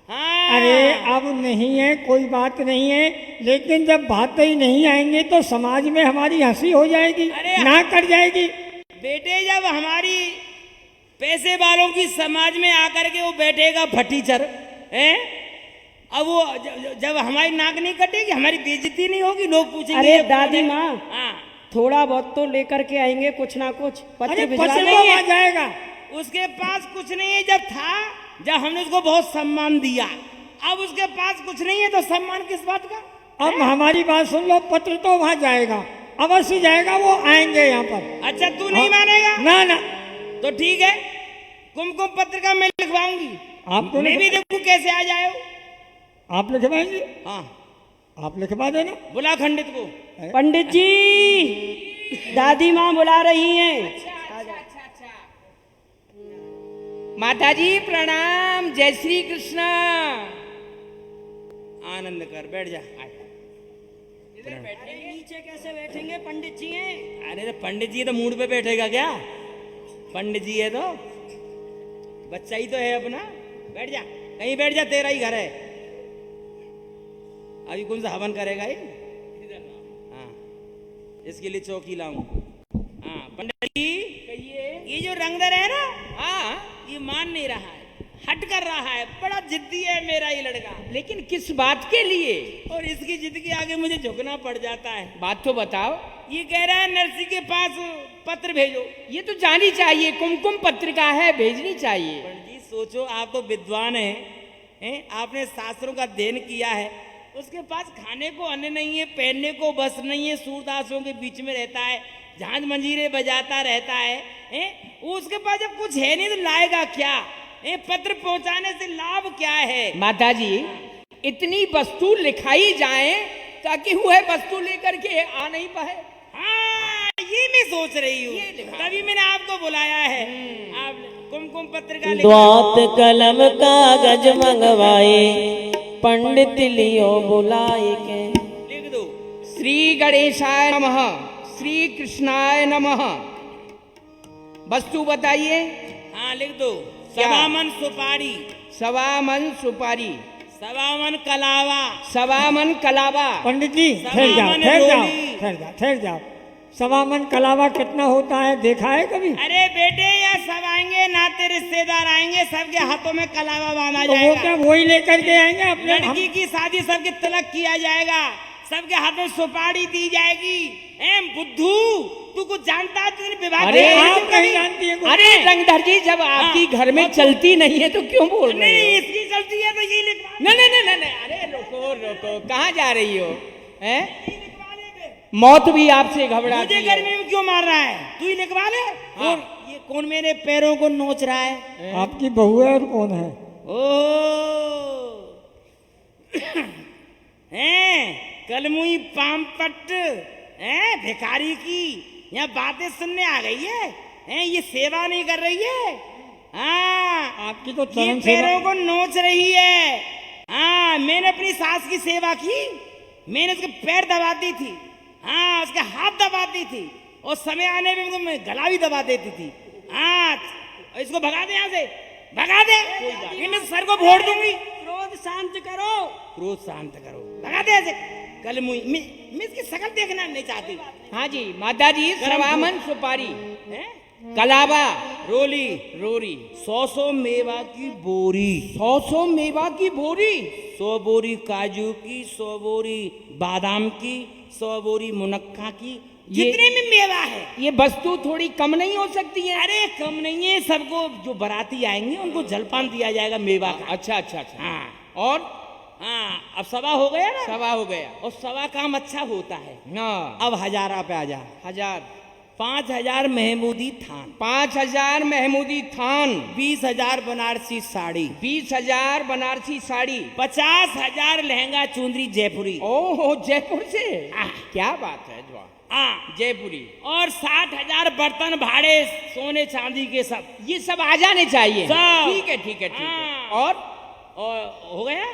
हाँ। अरे अब नहीं है, कोई बात नहीं है, लेकिन जब बातें ही नहीं आएंगे तो समाज में हमारी हंसी हो जाएगी, अरे ना कर जाएगी। बेटे जब हमारी पैसे वालों की समाज में आकर के वो बैठेगा फटीचर है, अब वो जब हमारी नाक नहीं कटेगी, हमारी बेइज्जती नहीं होगी, लोग पूछेंगे अरे ये दादी कौन है? माँ, हाँ, थोड़ा बहुत तो लेकर के आएंगे, कुछ ना कुछ पत्र अरे भिजवा पत्र देंगे। तो आ जाएगा। उसके पास कुछ नहीं है। जब हमने उसको बहुत सम्मान दिया, अब उसके पास कुछ नहीं है तो सम्मान किस बात का? अब हमारी बात सुन लो, पत्र तो वहां जाएगा, अवश्य जाएगा, वो आएंगे यहाँ पर। अच्छा तू नहीं मानेगा? ना ना, तो ठीक है, कुमकुम पत्रिका मैं लिखवाऊंगी, आपको मैं भी देखूं कैसे आ जाए। आप लिखवाएंगे? हाँ, आप लिखवा देना। बुला खंडित को। पंडित जी, दादी माँ बुला रही हैं। माताजी प्रणाम, जय श्री कृष्ण। आनंद कर, बैठ जा। अरे नीचे कैसे बैठेंगे, पंडित जी हैं। अरे तो पंडित जी तो मूड पे बैठेगा क्या? पंडित जी है तो बच्चा ही तो है अपना। बैठ जा, कहीं बैठ जा, तेरा ही घर है। अभी कौन सा हवन करेगा ये? हाँ, इसके लिए चौकी लाऊं। हाँ पंडित जी, कहिए। ये जो रंगदर है ना, हाँ, ये मान नहीं रहा है, हट कर रहा है, बड़ा जिद्दी है मेरा ये लड़का। लेकिन किस बात के लिए? और इसकी जिद के आगे मुझे झुकना पड़ जाता है। बात तो बताओ। ये कह रहा है नरसी के पास पत्र भेजो। ये तो जानी चाहिए, कुमकुम पत्रिका है, भेजनी चाहिए। पंडित जी सोचो, आप तो विद्वान हैं, आपने शास्त्रों का अध्ययन किया है, उसके पास खाने को अन्न नहीं है, पहनने को वस्त्र नहीं है, सूरदासों के बीच में रहता है, झांझ मंजीरे बजाता रहता है, वो उसके पास जब कुछ है नहीं तो लाएगा क्या? पत्र पहुंचाने से लाभ क्या है? माताजी, इतनी वस्तु लिखाई जाए ताकि वह वस्तु लेकर के आ नहीं पाए। हाँ, ये मैं सोच रही हूँ, तभी मैंने आपको बुलाया है। आप कुमकुम पत्रिका द्वात कलम कागज मंगवाए, पंडित लियो बुलाए के। लिख दो। श्री गणेशाय नमः, श्री कृष्णाय नमः। वस्तु बताइए। हाँ लिख दो। क्या? सवामन सुपारी, सवामन सुपारी, सवामन कलावा, सवामन कलावा। पंडित जी ठहर जाओ, सवामन ठहर जाओ, रोली। ठहर जाओ, ठहर जाओ। सवामन कलावा कितना होता है, देखा है कभी? अरे बेटे, या सब आएंगे, नाते रिश्तेदार आएंगे, सबके हाथों में कलावा बांधा तो वो जाएगा। क्या वही लेकर के आएंगे अपने? लड़की की शादी सबके तिलक किया जाएगा, सबके हाथ में सुपारी दी जाएगी। बुद्धू, तू कुछ जानता है? तूने विवाह अरे किया है आप कभी? नहीं जानती है कुछ? अरे रंगधर जी, जब आपकी घर में चलती नहीं है तो क्यों बोल रहे नहीं, हो? इसकी चलती है तो ये लिखवा। नहीं नहीं नहीं नहीं, अरे रुको रुको, कहाँ जा रही हो? हैं? ये लिखवा ले बे। मौत भी आपसे घबराती मुझे है। गर्मी में क्यों मार रहा है? तू ही लिखवा ले। हाँ। ये कौन मेरे पैरों को नोच रहा है? आपकी बहू है और कौन है? ओ हैं, कलमुई पामपट हैं, भिखारी की यहाँ बातें सुनने आ गई है, हैं, ये सेवा नहीं कर रही है। हाँ, आपकी तो ये चरण पैरों सेवा। को नोच रही है। हाँ, मैंने अपनी सास की सेवा की, मैंने उसके पैर दबाती थी, हाँ, उसके हाथ दबाती थी, और समय आने में मैं गला भी दबा देती थी। हाँ, इसको भगा दे यहाँ से, भगा दे, मैं सर को फोड़ दूंगी। क्रोध शांत करो। क्रोध शांत करो, भगा दे ऐसे। कल मैं इसकी शकल देखना नहीं चाहती। हाँ जी माताजी, गरम सवामन सुपारी, हैं? कलावा, रोली, रोरी, 100 मेवा की बोरी, 100 मेवा की बोरी, 100 बोरी काजू की, 100 बोरी बादाम की, 100 बोरी मुनक्का की, ये- जितने में मेवा है। ये वस्तु थोड़ी कम नहीं हो सकती है? अरे कम नहीं है, सबको जो बाराती आएंगे उनको जलपान दिया जाएगा मेवा का। अच्छा अच्छा अच्छा। हाँ, और हाँ, अब सवा हो गया ना, सवा हो गया। और सवा काम अच्छा होता है। हाँ, अब हजारा पे आ जा। 1000, 5000 महमूदी थान, 5000 महमूदी थान, 20,000 बनारसी साड़ी, 20,000 बनारसी साड़ी, 50,000 लहंगा चुंदरी जयपुरी। ओह जयपुर से, क्या बात है। जो हाँ जयपुरी। और 60,000 बर्तन भाड़े सोने चांदी के सब। ये सब आ जाने चाहिए। सब। ठीक है ठीक है ठीक है। हाँ। और हो गया,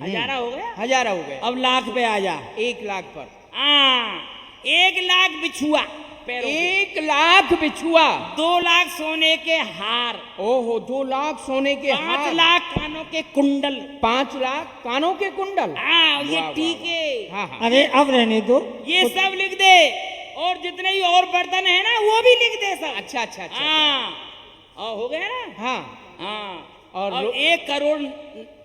हजारा हो गया। हजारा हो गए। अब लाख पे आ जा। 1 लाख पर। हाँ 1 लाख बिछुआ पैरों के। 1 लाख बिछुआ। 2 लाख सोने के हार। ओहो 2 लाख सोने के 5 हार। लाख कानों के कुंडल। 5 लाख कानों के कुंडल। हाँ ये वाह, वाह, टीके। हाँ हाँ। अरे अब रहने दो। ये सब लिख दे। और जितने ही और बर्तन है ना वो भी लिख दे सब। अच्छा अच्छा अच्छा। हाँ और हो गया ना। हाँ। हाँ और और 1 करोड़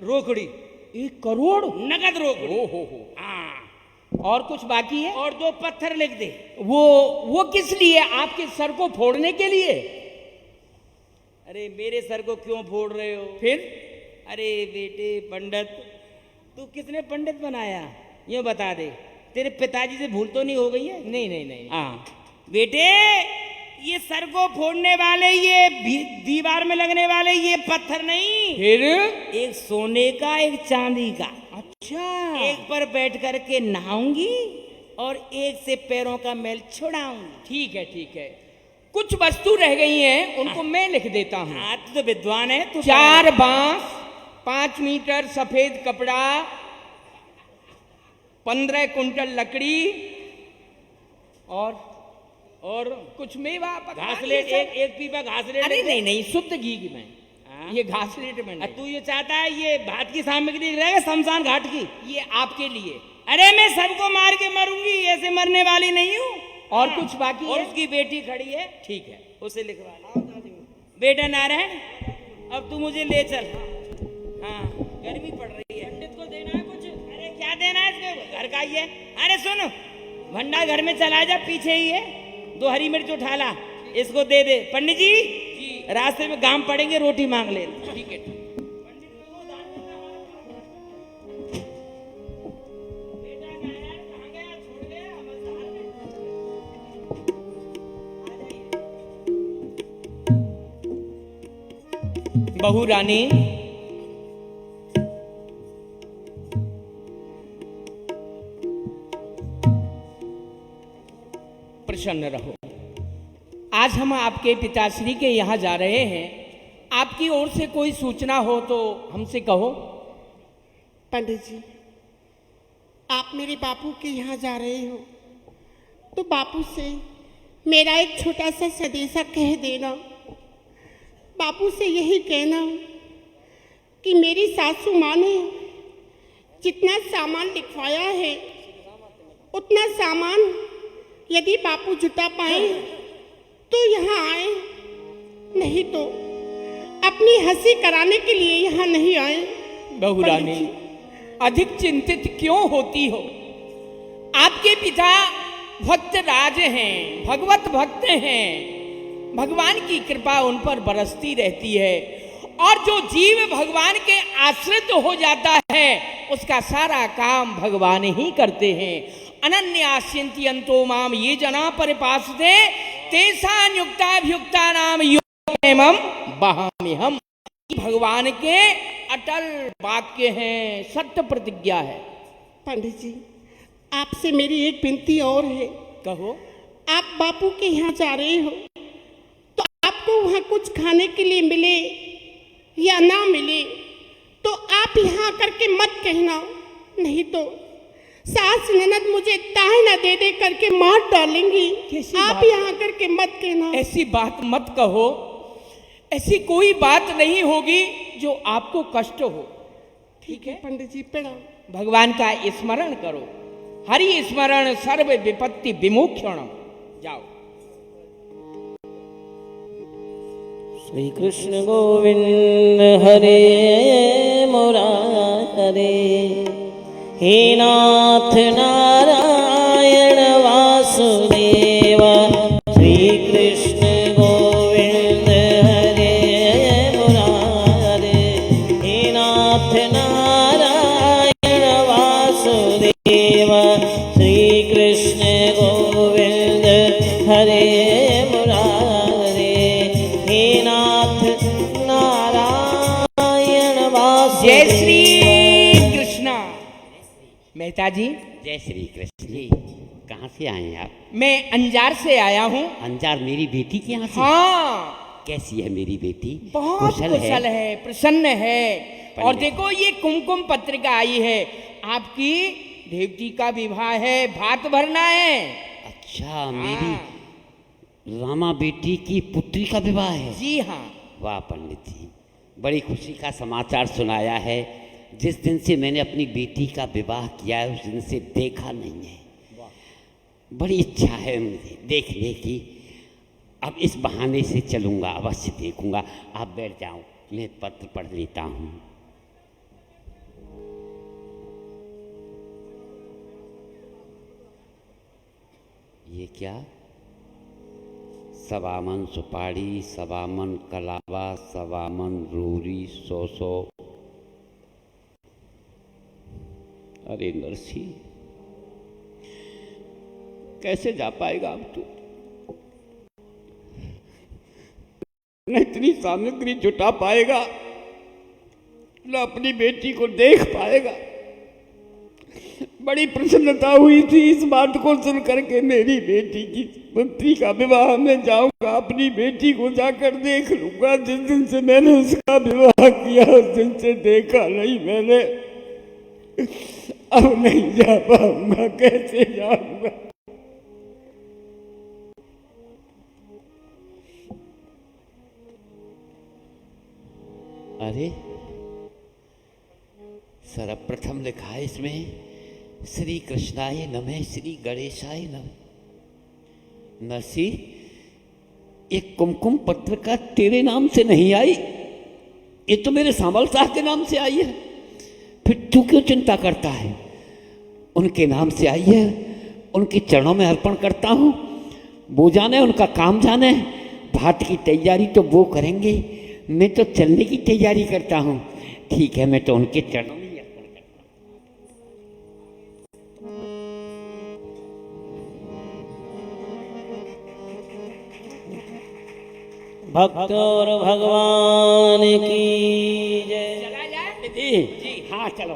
रोकड़ी। 1 करोड़ नगद रोकड़ी। हो। हाँ और कुछ बाकी है? और 2 पत्थर लिख दे। वो किस लिए? आपके सर को फोड़ने के लिए? अरे मेरे सर को क्यों फोड़ रहे हो? फिर? अरे बेटे पंडित, तू किसने पंडित बनाया ये बता दे। तेरे पिताजी से भूल तो नहीं हो गई है? नहीं नहीं नहीं। हाँ बेटे, ये सर को फोड़ने वाले, ये दीवार में लगने वाले ये पत्थर नहीं। फिर? एक सोने का, एक चांदी का। अच्छा। एक पर बैठ करके नहाऊंगी और एक से पैरों का मैल छुड़ाऊंगी। ठीक है ठीक है। कुछ वस्तु रह गई हैं, उनको मैं लिख देता हूँ। हाँ तू तो विद्वान है। तू 4 बांस, 5 मीटर सफेद कपड़ा, 15 कुंटल लकड़ी और कुछ मेवा घासलेट। एक पीपा घासलेट। अरे नहीं नहीं, शुद्ध घी की मैं। हाँ? ये घासलेट में नहीं। तू ये चाहता है ये भात की सामग्री रहेगा शमशान घाट की? ये आपके लिए। अरे मैं सबको मार के मरूंगी, ऐसे मरने वाली नहीं हूँ। और कुछ बाकी और है? उसकी बेटी खड़ी है। ठीक है। उसे लिखवा। बेटा नारायण, अब तू मुझे ले चल। हाँ गर्मी पड़ रही है। पंडित को देना है कुछ? अरे क्या देना है इसको, घर का ही है। अरे सुन, भंडार घर में चला जा, पीछे ही है। 2 हरी मिर्च उठा ला, इसको दे दे। पंडित जी रास्ते में गांव पड़ेंगे, रोटी मांग ले। ठीक है। बहू रानी, प्रसन्न रहो। आज हम आपके पिताश्री के यहाँ जा रहे हैं। आपकी ओर से कोई सूचना हो तो हमसे कहो। पंडित जी, आप मेरे बापू के यहाँ जा रहे हो तो बापू से मेरा एक छोटा सा संदेशा कह देना। बापू से यही कहना कि मेरी सासू माँ ने जितना सामान लिखवाया है उतना सामान यदि बापू जुटा पाए तो यहाँ आए, नहीं तो अपनी हंसी कराने के लिए यहाँ नहीं आए। बहू रानी, अधिक चिंतित क्यों होती हो? आपके पिता भक्त राज हैं, भगवत भक्त हैं। भगवान की कृपा उन पर बरसती रहती है और जो जीव भगवान के आश्रित हो जाता है उसका सारा काम भगवान ही करते हैं। अनन्यास्यन्ति अंतो माम ये जना परिपासते तेषां नाम योगेमं वहाम्यहम्। भगवान के अटल वाक्य हैं, सत्य प्रतिज्ञा है। पंडित जी, आपसे मेरी एक विनती और है। कहो। आप बापू के यहाँ जा रहे हो तो आपको वहाँ कुछ खाने के लिए मिले या ना मिले तो आप यहाँ करके मत कहना, नहीं तो सास ननद मुझे ताहना दे दे करके मार डालेंगी। आप यहाँ करके मत कहना। ऐसी बात मत कहो। ऐसी कोई बात नहीं होगी जो आपको कष्ट हो। ठीक है पंडित जी, प्रणाम। भगवान का स्मरण करो। हरि स्मरण सर्व विपत्ति विमोक्षणम। जाओ। श्री कृष्ण गोविंद हरे मुरारे, हे नाथ नारायण वासुदेव। श्री कृष्ण गोविंद हरे मुरारे, हे नाथ नारायण वासुदेव। श्री कृष्ण गोविंद हरे मुरारे, हे नाथ नारायण वासुदेव। जय श्री कृष्ण। मेहता जी, जय श्री कृष्ण जी। कहाँ से आए हैं आप? मैं अंजार से आया हूँ। अंजार मेरी बेटी के यहाँ से? हाँ। कैसी है मेरी बेटी? बहुत कुशल है, प्रसन्न है। और देखो ये कुमकुम पत्रिका आई है, आपकी देवती का विवाह है, भात भरना है। अच्छा, मेरी रामा बेटी की पुत्री का विवाह है? जी हाँ। वाह पंडित जी, बड़ी खुशी का समाचार सुनाया है। जिस दिन से मैंने अपनी बेटी का विवाह किया है उस दिन से देखा नहीं है। बड़ी इच्छा है मुझे देखने की। अब इस बहाने से चलूँगा, अवश्य देखूँगा। आप बैठ जाओ, मैं पत्र पढ़ लेता हूँ। ये क्या? सवामन सुपारी, सवामन कलावा, सवामन रोरी, 100 अरे नरसी, कैसे जा पाएगा अब तू? न इतनी सामग्री जुटा पाएगा, न अपनी बेटी को देख पाएगा। बड़ी प्रसन्नता हुई थी इस बात को सुन करके, मेरी बेटी की पुत्री का विवाह में जाऊंगा, अपनी बेटी को जाकर देख लूंगा। जिस दिन से मैंने उसका विवाह किया उस दिन से देखा नहीं मैंने। अब नहीं जा पाऊंगा, कैसे जाऊंगा? अरे सर्वप्रथम लिखा है इसमें, श्री कृष्णाय नमः, श्री गणेशाय नमः। नरसी, एक कुमकुम पत्र का तेरे नाम से नहीं आई, ये तो मेरे सांबल साहब के नाम से आई है। फिर तू क्यों चिंता करता है? उनके नाम से आई है, उनके चरणों में अर्पण करता हूँ। वो जाने, उनका काम जाने। भात की तैयारी तो वो करेंगे, मैं तो चलने की तैयारी करता हूँ। ठीक है, मैं तो उनके चरणों में ही अर्पण करता हूँ। भक्त और भगवान की जय। चला जाए जी। हाँ चलो,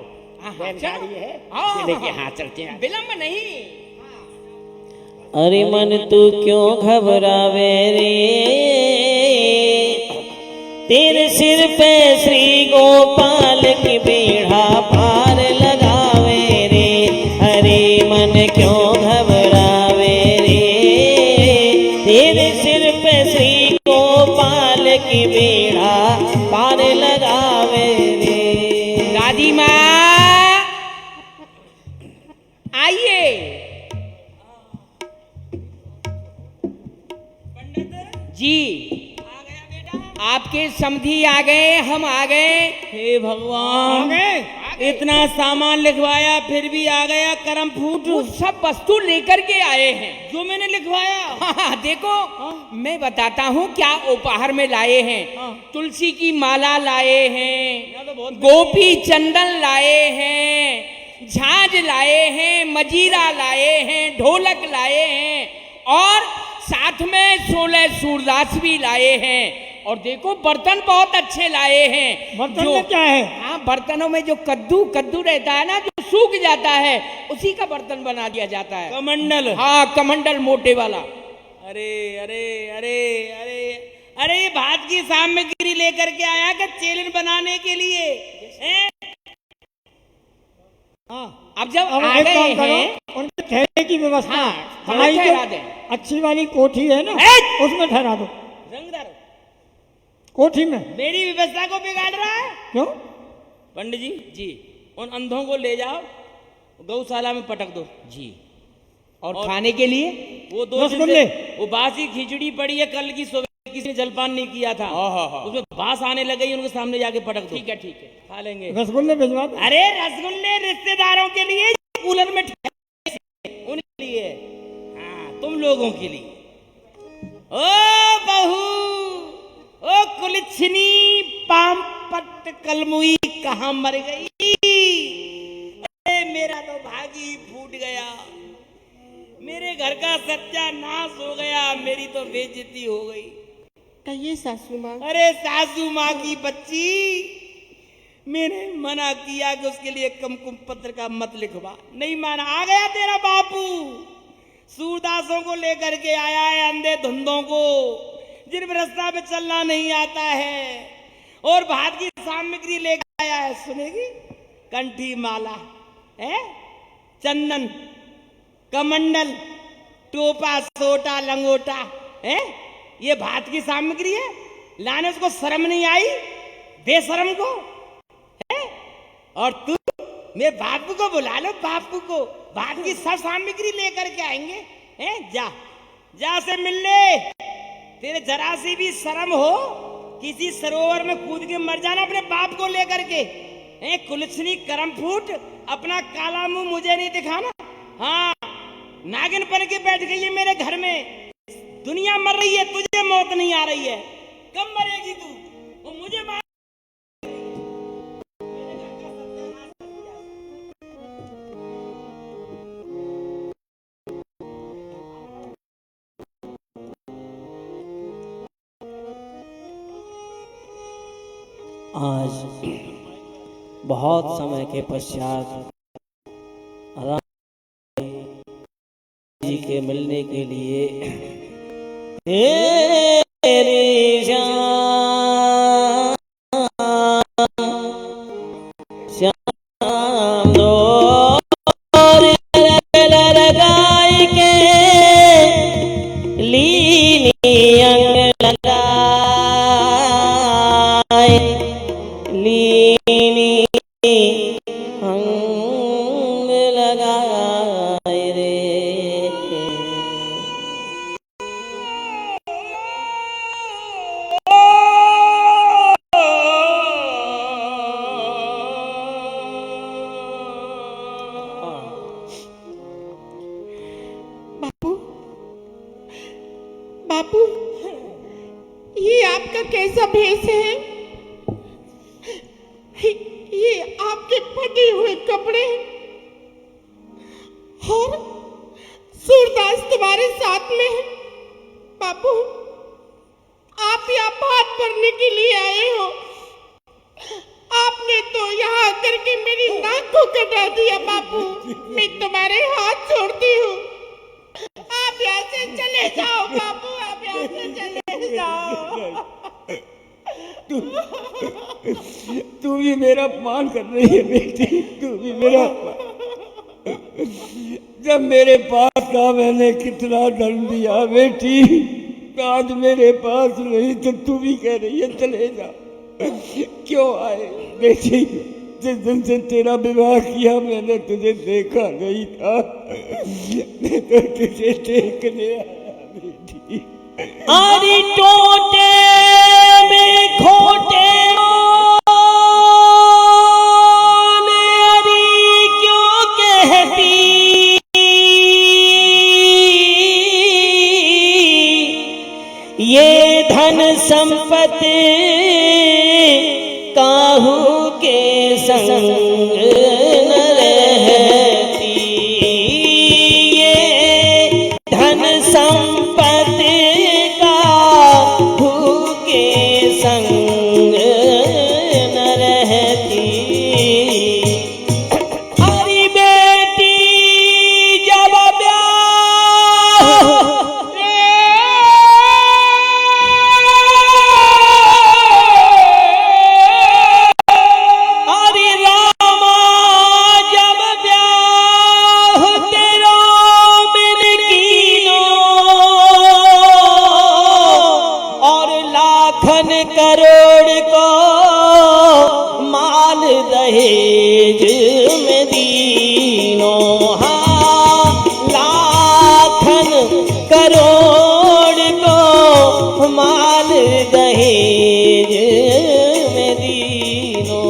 बैलगाड़ी है, हाँ, लेके हाँ चलते हैं। विलंब नहीं। अरे मन तू क्यों घबरावे रे, तेरे सिर पे श्री गोपाल की बीड़ा पार लगावे रे। अरे मन क्यों घबरावे रे, तेरे सिर पे श्री गोपाल की बीड़ा पार लगावे रे। दादी माँ आइए। जी आपके समधी आ गए, हम आ गए। हे भगवान, इतना सामान लिखवाया फिर भी आ गया करम फूट। वो सब वस्तु लेकर के आए हैं जो मैंने लिखवाया। हाँ, देखो मैं बताता हूँ क्या उपहार में लाए हैं। तुलसी की माला लाए हैं, गोपी चंदन लाए हैं, झांझ लाए हैं, मजीरा लाए हैं, ढोलक लाए हैं और साथ में 16 सूरदास भी लाए हैं। और देखो बर्तन बहुत अच्छे लाए हैं। बर्तन में क्या है? हाँ, बर्तनों में जो कद्दू रहता है ना, जो सूख जाता है उसी का बर्तन बना दिया जाता है। कमंडल। हाँ, कमंडल मोटे वाला। अरे अरे अरे अरे अरे, ये भात की सामग्री लेकर के आया कि चेलन बनाने के लिए? हाँ, अब जब अब आ एक गए काम करो, हैं, उनके ठहरने की व्यवस्था। हाँ, हमारी ठहरा जो दें। अच्छी वाली कोठी है ना, उसमें ठहरा दो। रंगदार कोठी में। मेरी व्यवस्था को बिगाड़ रहा है। क्यों? पंडित जी, उन अंधों को ले जाओ, गौशाला में पटक दो जी। और खाने के लिए वो 2 दिन रसगुल्ले। से वो बासी खिचड़ी पड़ी है, कल की सुबह किसी ने जलपान नहीं किया था, उसमें बास आने लगे, उनके सामने जाके पटक दो। ठीक है, खा लेंगे। रसगुल्ले भिजवा दो। अरे रसगुल्ले रिश्तेदारों के लिए, कूलर में उनके लिए, हाँ तुम लोगों के लिए। ओ बहू, ओ कुलछनी पामपट कलमुई कहाँ मर गई? अरे मेरा तो भागी फूट गया, मेरे घर का सत्यानाश हो गया, मेरी तो बेइज्जती हो गई। कहिए सासू माँ। अरे सासू माँ की बच्ची, मैंने मना किया कि उसके लिए कुमकुम पत्र का मत लिखवा, नहीं माना। आ गया तेरा बापू, सूरदासों को लेकर के आया है, अंधे धुंधों को, जिन रास्ता पे चलना नहीं आता है, और भात की सामग्री लेकर आया है। सुनेगी? कंठी माला है, चंदन, कमंडल, टोपा, सोटा, लंगोटा है, ये भात की सामग्री है। लाने उसको शर्म नहीं आई, बेशरम को है? और तू मेरे बापू को बुला लो, बापू को, भात की सब सामग्री लेकर के आएंगे हैं। जा जा से मिल ले। तेरे जरा सी भी शर्म हो, किसी सरोवर में कूद के मर जाना अपने बाप को लेकर के हैं। कुलछनी करम फूट, अपना काला मुंह मुझे नहीं दिखाना। हाँ, नागिन बन के बैठ गई है मेरे घर में। दुनिया मर रही है, तुझे मौत नहीं आ रही है। कब मरेगी तू? वो मुझे मार। आज बहुत समय के पश्चात राम जी के मिलने के लिए तेरी श्याम दो लगाई के लीनी अंग लगाए, लीनी अंग लगाए रे। बापू, बापू, ये आपका कैसा भेष है? ये आपके फटे हुए कपड़े और सूरदास तुम्हारे साथ में है। बापू, आप यहाँ भात भरने के लिए आए हो। आपने तो यहाँ आकर के मेरी नाक को कटा दिया। बापू, मैं तुम्हारे हाथ छोड़ती हूँ। आप यहाँ से चले जाओ। बापू, आप यहाँ से चले जाओ। तू भी मेरा अपमान कर रही है बेटी, तू भी मेरा जब मेरे पास था मैंने कितना धन दिया बेटी, आज मेरे पास नहीं तो तू भी कह रही है चले जा। क्यों आए बेटी? जिस दिन से तेरा विवाह किया मैंने तुझे देखा नहीं था, मैं तो तुझे देखने आया बेटी। आरी टोटे में खोटे अरी क्यों कहती, ये धन संपत्ति काहू के संग न रहती, ये धन संपत्ति संग न रहती। हरी बेटी जब ब्याह हरी रामा जब ब्याह तेरा मिल कीनो और लाखन करोड़ को माल दहेज में दीनो। हाँ, लाखन करोड़ को माल दहेज में दीनो।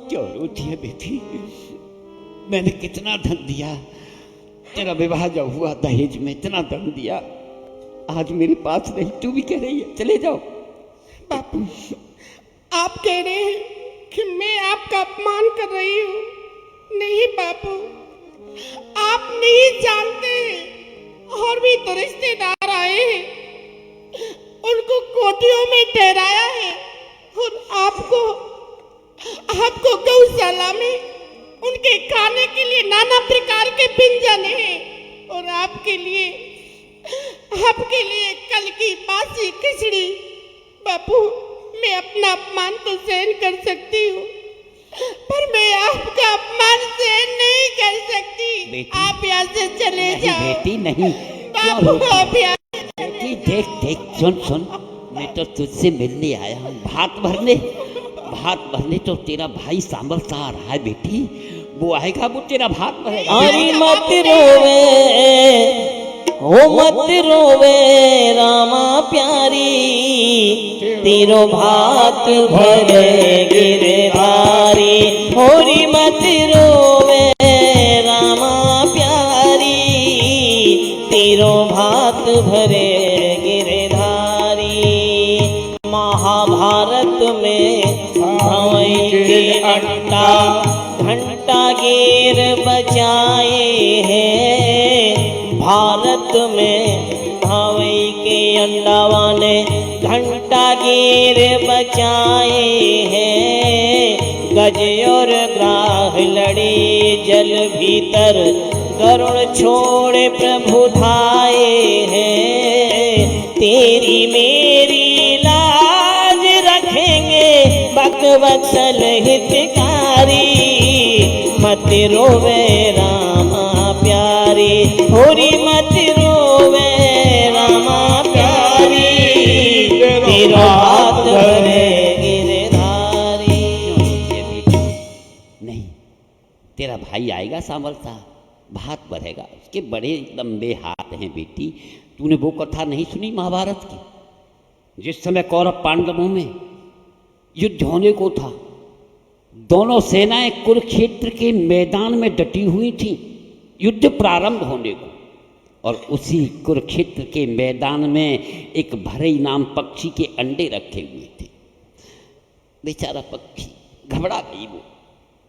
क्यों रोती है बेटी? मैंने कितना धन दिया, तेरा विवाह जब हुआ दहेज में इतना धन दिया, आज मेरे पास नहीं, तू भी कह रही है चले जाओ। बापू, आप कह रहे हैं कि मैं आपका अपमान कर रही हूँ। नहीं बापू, आप नहीं जानते, और भी तो रिश्तेदार आए हैं, उनको कोठियों में ठहराया है और आपको गौशाला में उनके खाने के लिए नाना प्रकार के व्यंजन हैं और आपके लिए कल की बासी खिचड़ी। बापू, मैं अपना अपमान तो सहन कर सकती हूँ, पर मैं आपका अपमान सहन नहीं कर सकती। आप यहाँ से चले जाओ। बेटी नहीं, बापू आप यहाँ बेटी देख देख, सुन सुन, मैं तो तुझसे मिलने आया हूँ, भात भरने तो तेरा भाई सांबर सा आ रहा है बेटी, वो आएगा, वो तेरा भात भरेगा। अरे मत रोवे, हो मत रोवे रामा प्यारी, तेरो भात भरे गिरधारी। होरी मत रोवे रामा प्यारी, तेरो भात भरे गिरधारी। महाभारत में भवई के अंडा घंटा गिर बचाए हैं। भारत में भवई के अंडावा ने घंटा गिर बचाए हैं। गज और ग्राह लड़े जल भीतर, गरुड़ छोड़े प्रभु धाये हैं। तेरी मेरी लाज रखेंगे बकवत्सल हितकारी। मत रोवे रामा प्यारी, होरी मत रोवे रामा प्यारी, तेरा हाथ भरे गिरधारी। नहीं, तेरा भाई आएगा सांवल सा, भात भरेगा, उसके बड़े लंबे हाथ हैं बेटी। तूने वो कथा नहीं सुनी महाभारत की, जिस समय कौरव पांडवों में युद्ध होने को था, दोनों सेनाएं कुरुक्षेत्र के मैदान में डटी हुई थी युद्ध प्रारंभ होने को, और उसी कुरुक्षेत्र के मैदान में एक भरई नाम पक्षी के अंडे रखे हुए थे। बेचारा पक्षी घबरा गई वो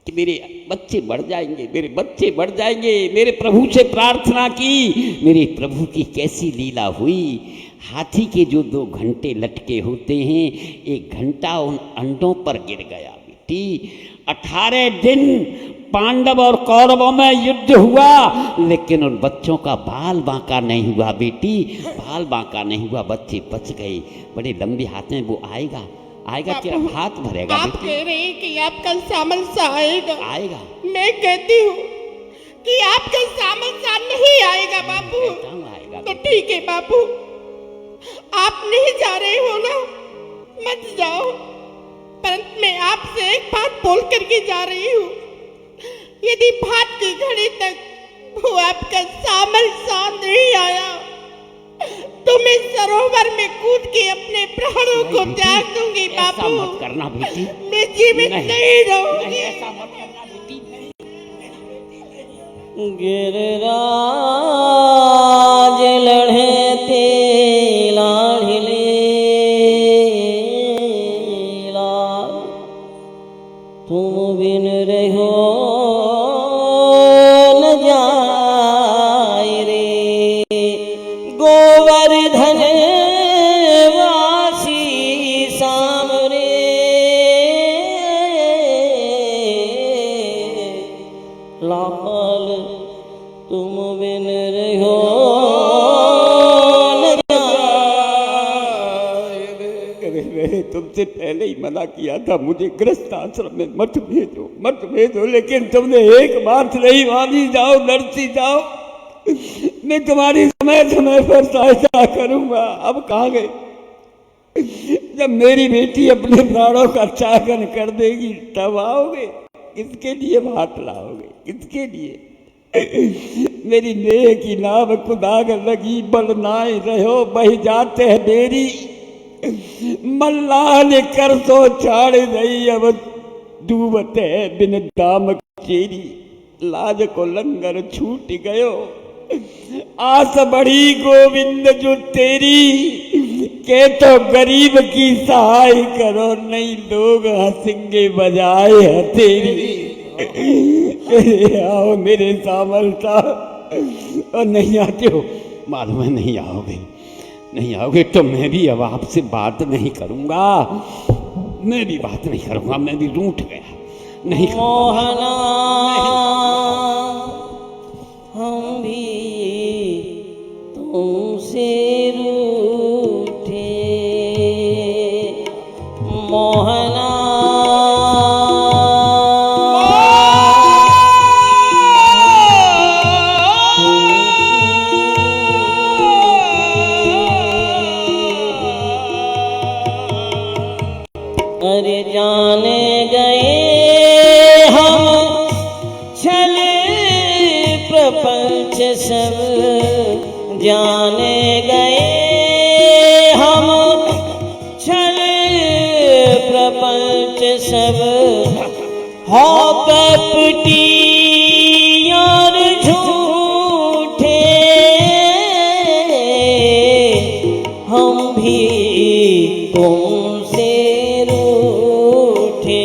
कि मेरे बच्चे बढ़ जाएंगे, मेरे बच्चे बढ़ जाएंगे। मेरे प्रभु से प्रार्थना की, मेरे प्रभु की कैसी लीला हुई। हाथी के जो 2 घंटे लटके होते हैं, एक घंटा उन अंडों पर गिर गया बेटी। 18 दिन पांडव और कौरवों में युद्ध हुआ, लेकिन उन बच्चों का बाल बांका नहीं हुआ बेटी, बाल बांका नहीं हुआ, बच्चे बच गए। बड़े लंबे हाथ में वो आएगा, तेरा हाथ भरेगा। आप कह रहे हैं कि आपका सामल सा आएगा। मैं कहती हूँ कि आपका सामल सा नहीं आएगा बापू। आएगा तो ठीक है बापू, आप नहीं जा रहे हो ना, मत जाओ, परंतु मैं आपसे एक बात बोल करके जा रही हूँ। यदि भात की घड़ी तक वो आपका सामल सा नहीं आया, तो मैं सरोवर में कूद के अपने प्राणों को त्याग दूंगी बापू। ऐसा मत करना बेटी, मैं जीवित नहीं रहूंगी। ऐसा मत करना बेटी। गिरिराज लड़े थे लाढ़ले लाल, तुम बिन रहो न जाए रे। गोवर्धन वासी सामरे, लाल तुम बिन रहो न जाए रे। मैंने तुमसे पहले ही मना किया था, मुझे गृहस्थ आश्रम में मत भेजो, लेकिन तुमने एक बात नहीं मानी। जाओ नरसी जाओ, मैं तुम्हारी समय समय पर सहायता करूंगा। अब कहाँ गए? जब मेरी बेटी अपने प्राणों का त्यागन कर देगी तब आओगे। किसके लिए भात लाओगे? किसके लिए? मेरी नेह की नाव खुदाग लगी, बल नाए रहो बह जाते हैं डेरी। मल्लाह ने कर तो छाड़ गई, अब डूबते है बिन दाम चेरी। लाज को लंगर छूट गयो, आस बढ़ी गोविंद जो तेरी। के तो गरीब की सहाय करो, नहीं लोग हंसेंगे बजाए हथेरी। आओ मेरे सामलता, और नहीं आते हो? मालूम है नहीं आओगे तो मैं भी अब आपसे बात नहीं करूंगा, मैं भी बात नहीं करूंगा, मैं भी रूठ गया। नहीं मोहना सब जाने गए हम, छल प्रपंच सब हो कपटी और झूठे, हम भी तुमसे रूठे।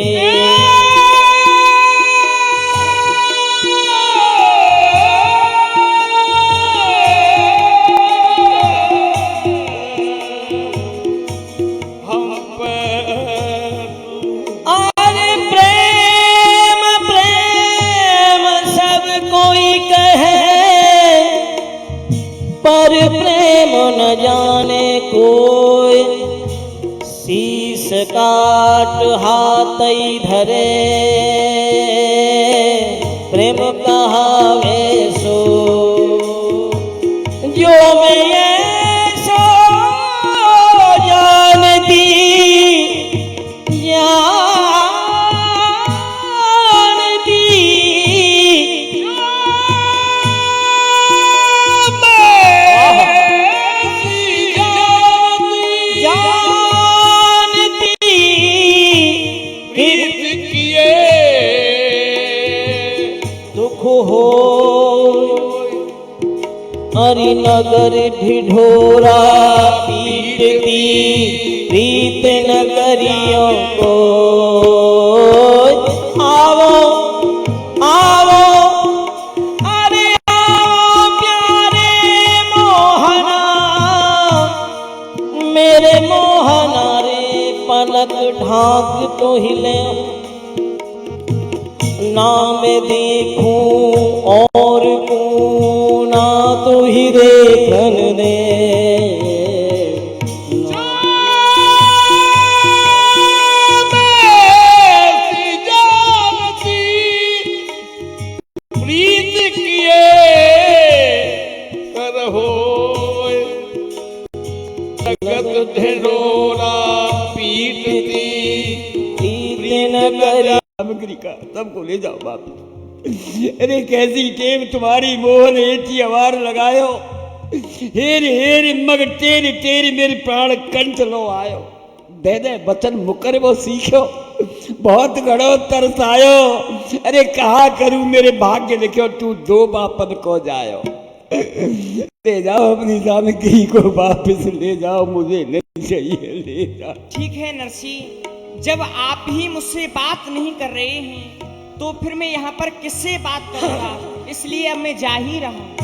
पर प्रेम न जाने कोई, शीश काट हाथ धरे, प्रेम कहावे सो जो मैं ये सो जानती हरि नगर ढिढोरा पीटती, प्रीत नगरियों को आओ आओ, अरे आओ प्यारे मोहना, मेरे मोहना रे पलक ढाक तो हिले, ना मैं देखूं और ना तो ही देखन दे। प्रीत किए कर हो जगत ढिढोरा पीटती, प्रीत न करी सामग्री का सबको ले जाओ बाप। अरे कैसी टेम तुम्हारी मोहन एटी अवार लगायो, हेर हेर मग टेर टेर मेरे प्राण कंठ लो आयो, दे दे बचन मुकर वो सीखो, बहुत घड़ो तरसायो, अरे कहा करूं मेरे भाग्य लिखो, तू दो बापन को जायो, ले जाओ अपनी सामग्री को वापस ले जाओ, मुझे नहीं चाहिए, ले जाओ। ठीक है नरसी, जब आप ही मुझसे बात नहीं कर रहे हैं तो फिर मैं यहाँ पर किससे बात करूँगा, इसलिए अब मैं जा ही रहा हूँ।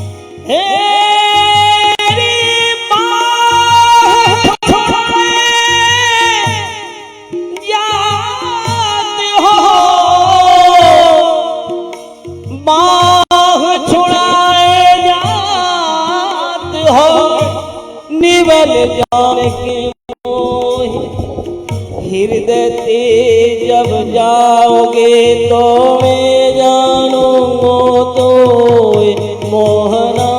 बाह छुड़ाए जात हो, निवल जान के मोहि, हृदय ते जब जाओगे तो मैं जानूंगा तो मोहना।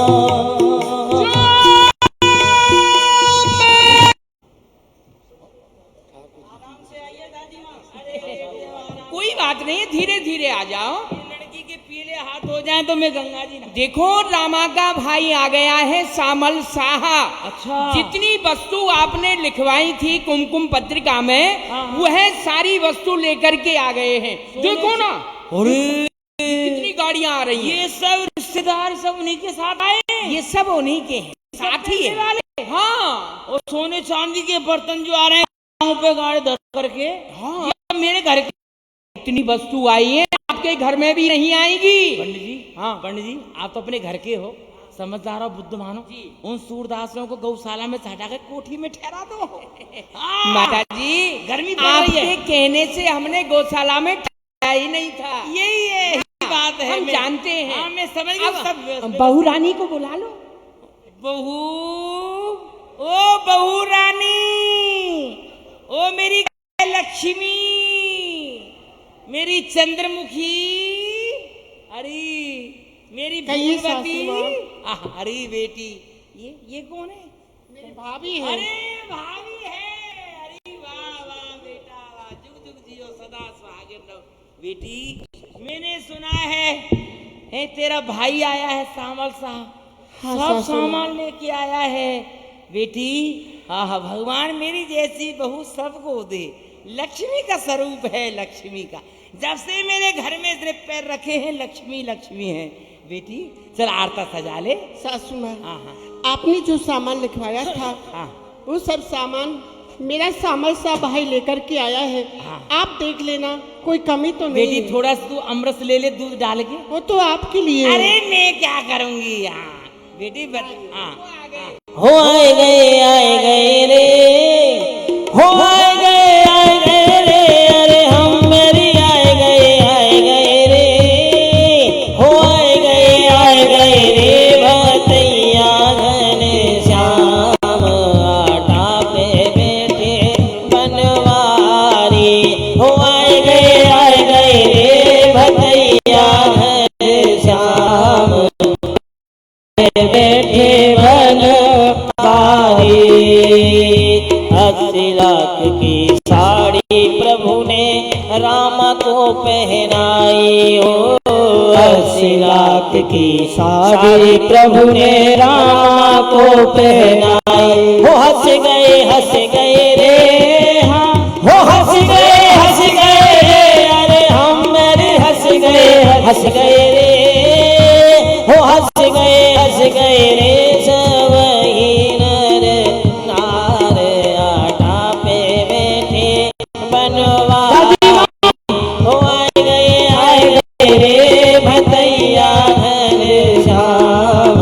कोई बात नहीं, धीरे धीरे आ जाओ, लड़की के पीले हाथ हो जाए तो मैं गंगा जी ना। देखो रामा का भाई आ गया है सामल साहा। अच्छा, जितनी वस्तु आपने लिखवाई थी कुमकुम पत्रिका में, वह सारी वस्तु लेकर के आ गए हैं। देखो ना, कितनी गाड़ियां आ रही हैं। ये सब रिश्तेदार सब उन्हीं के साथ आए हैं। ये सब उन्हीं के हैं, साथी है वाले। हाँ, और सोने चांदी के बर्तन जो आ रहे हैं पे गाड़ी धर करके। हाँ, मेरे घर की इतनी वस्तु आई है, आपके घर में भी नहीं आएगी। पंडित जी, हाँ पंडित जी, आप तो अपने घर के हो, समझदार हो, बुद्धिमान हो, उन सूरदासों को गौशाला में हटा कर कोठी में ठहरा दो। माता जी, गर्मी पड़ रही है, कहने से हमने गौशाला में ठहरा ही नहीं था। यही है बात है, हम जानते हैं। हाँ, मैं समझ गया। बहू रानी को बुला लो। बहू, ओ बहू रानी, ओ मेरी लक्ष्मी, मेरी चंद्रमुखी, अरे मेरी भूलवती, अरे बेटी, ये कौन है? मेरी भाभी है। अरे भाभी है, अरे वाह वाह बेटा वाह, जुग जुग जियो सदा सुहागिन रहो। बेटी, मैंने सुना है तेरा भाई आया है सामल साहब, हाँ, सब सासू माँ। सामान लेके आया है बेटी। हाँ भगवान मेरी जैसी बहू सबको दे। लक्ष्मी का स्वरूप है, लक्ष्मी का। जब से मेरे घर में इतने पैर रखे हैं लक्ष्मी लक्ष्मी है बेटी। चल आरता सजा ले। सासू माँ, हाँ हाँ आपने जो सामान लिखवाया था हाँ वो सब सामान मेरा सामर सा भाई लेकर के आया है। आप देख लेना, कोई कमी तो नहीं बेटी। है। थोड़ा सा तू अमृत ले ले दूध डाल के। वो तो आपके लिए है। अरे मैं क्या करूंगी। हाँ बेटी हाँ हो आए गए रे, हो आए गए रे, अरे हम मेरी आए गए रे, हो आए गए रे भतैया घन श्याम आटा पे बैठे बनवारी। हो आए गए रे भतैया घन श्याम बैठे बनवारी। 80 लाख की साड़ी प्रभु ने रामा को पहनाई हो। 80 लाख की साड़ी प्रभु ने रामा को पहनाई। वो हंस गए रे, हाँ वो हंस गए रे, अरे हम मेरे हंस गए रे, हो हंस गए रे सब ही नर नार आटा पे बैठे बनवारी। हो आए गए रे भतैया घन श्याम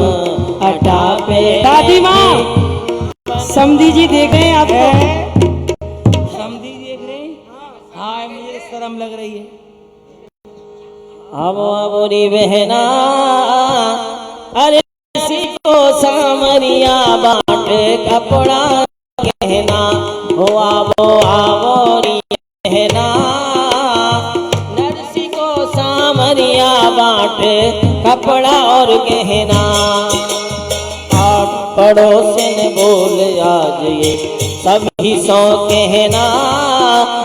आटा पे। दादी माँ समधी जी देख रहे हैं आपको? समझी देख रहे हैं? हाँ मुझे शर्म लग रही है। अब री बहना, अरे किसी को सामरिया बाट कपड़ा कहना। हो आवो री बहना, नरसी को सामरिया बाट कपड़ा और गहना। आप पड़ोसन बोल आज ये सभी सौ कहना।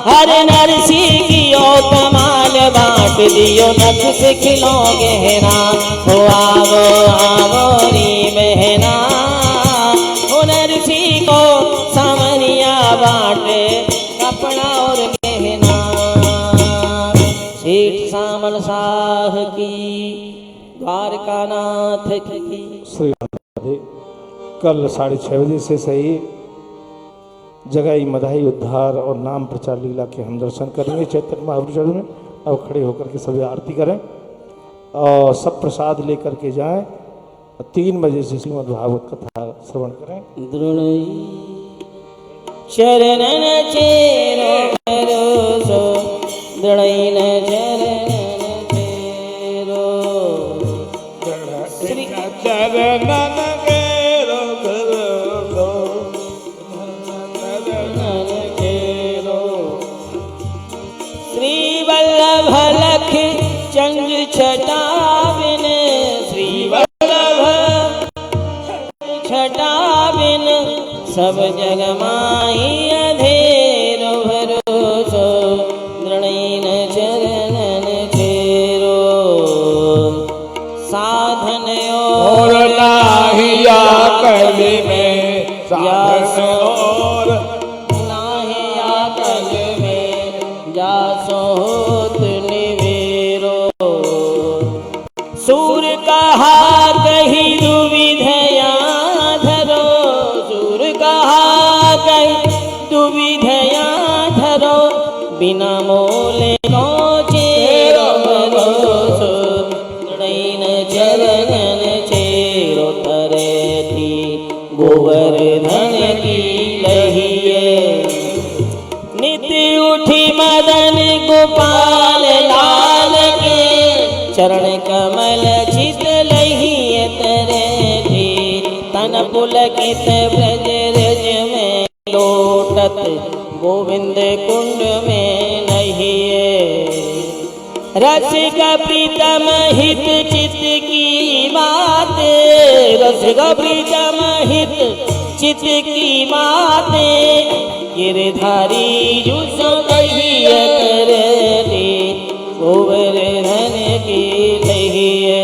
हर नरसी की ओ कमाल बांट दियो नथ से खिलो गहना। हो आवो री बहना, हो नरसी को सामरिया बांट कपड़ा और गहना। सेठ सामन शाह की, द्वारका नाथ की। श्री राधे। कल 6:30 बजे से सही जगाई मदाही उद्धार और नाम प्रचार लीला के हम दर्शन करेंगे चैतन्य महाप्रभु में। अब खड़े होकर के सभी आरती करें और सब प्रसाद लेकर के जाएं। 3 बजे से श्रीमद् भागवत कथा श्रवण करें। चरणन चेरो भरोसो, दृढ़इन चरणन चेरो। श्री श्री वल्लभ लख चंद्र छटा बिन, श्री वल्लभ छटा बिन सब जग माही अधेरो भरोसो। दृढ़इन चरणन चेरो। साधन और लाहिया कल में साधन और नाहिया कल में जासो होत निवेरो। सूर कहा कही दुविधया धरो, सूर कहा कही दुविधया धरो। बिना मोले को चेरो भरोसो। दृढ़इन चरणन चेरो। तरेती गोवर्धन की लहिए, नित्य उठी मदन गोपाल लाल के। चरण कमल चित लहिए तरेती, तन पुलकित ब्रज रज में लोटत गोविंद कुंड में नहिए। रसिक प्रीतम हित चित की बात, रसिक प्रीतम हित चित की बात। गिरधारी जुसो कहिए करती, गोवर्धन की लहिए।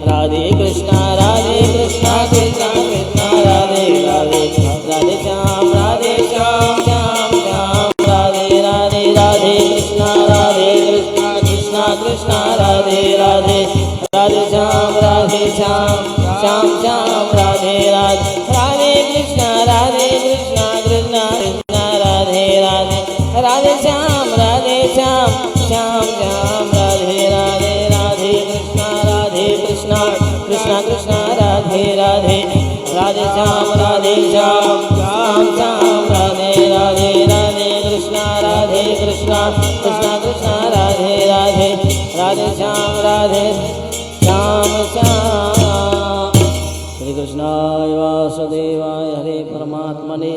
राधे कृष्णा राधे कृष्णा राधे राधे राधे श्याम श्याम श्याम राधे राधे राधे कृष्णा कृष्णा कृष्णा राधे राधे राधे श्याम श्याम श्याम राधे राधे राधे कृष्णा कृष्णा कृष्णा राधे राधे राधे श्याम श्याम श्याम राधे राधे राधे कृष्णा कृष्णा कृष्णा राधे राधे राधे श्याम श्याम श्री कृष्णाय वासुदेवाय हरे परमात्मने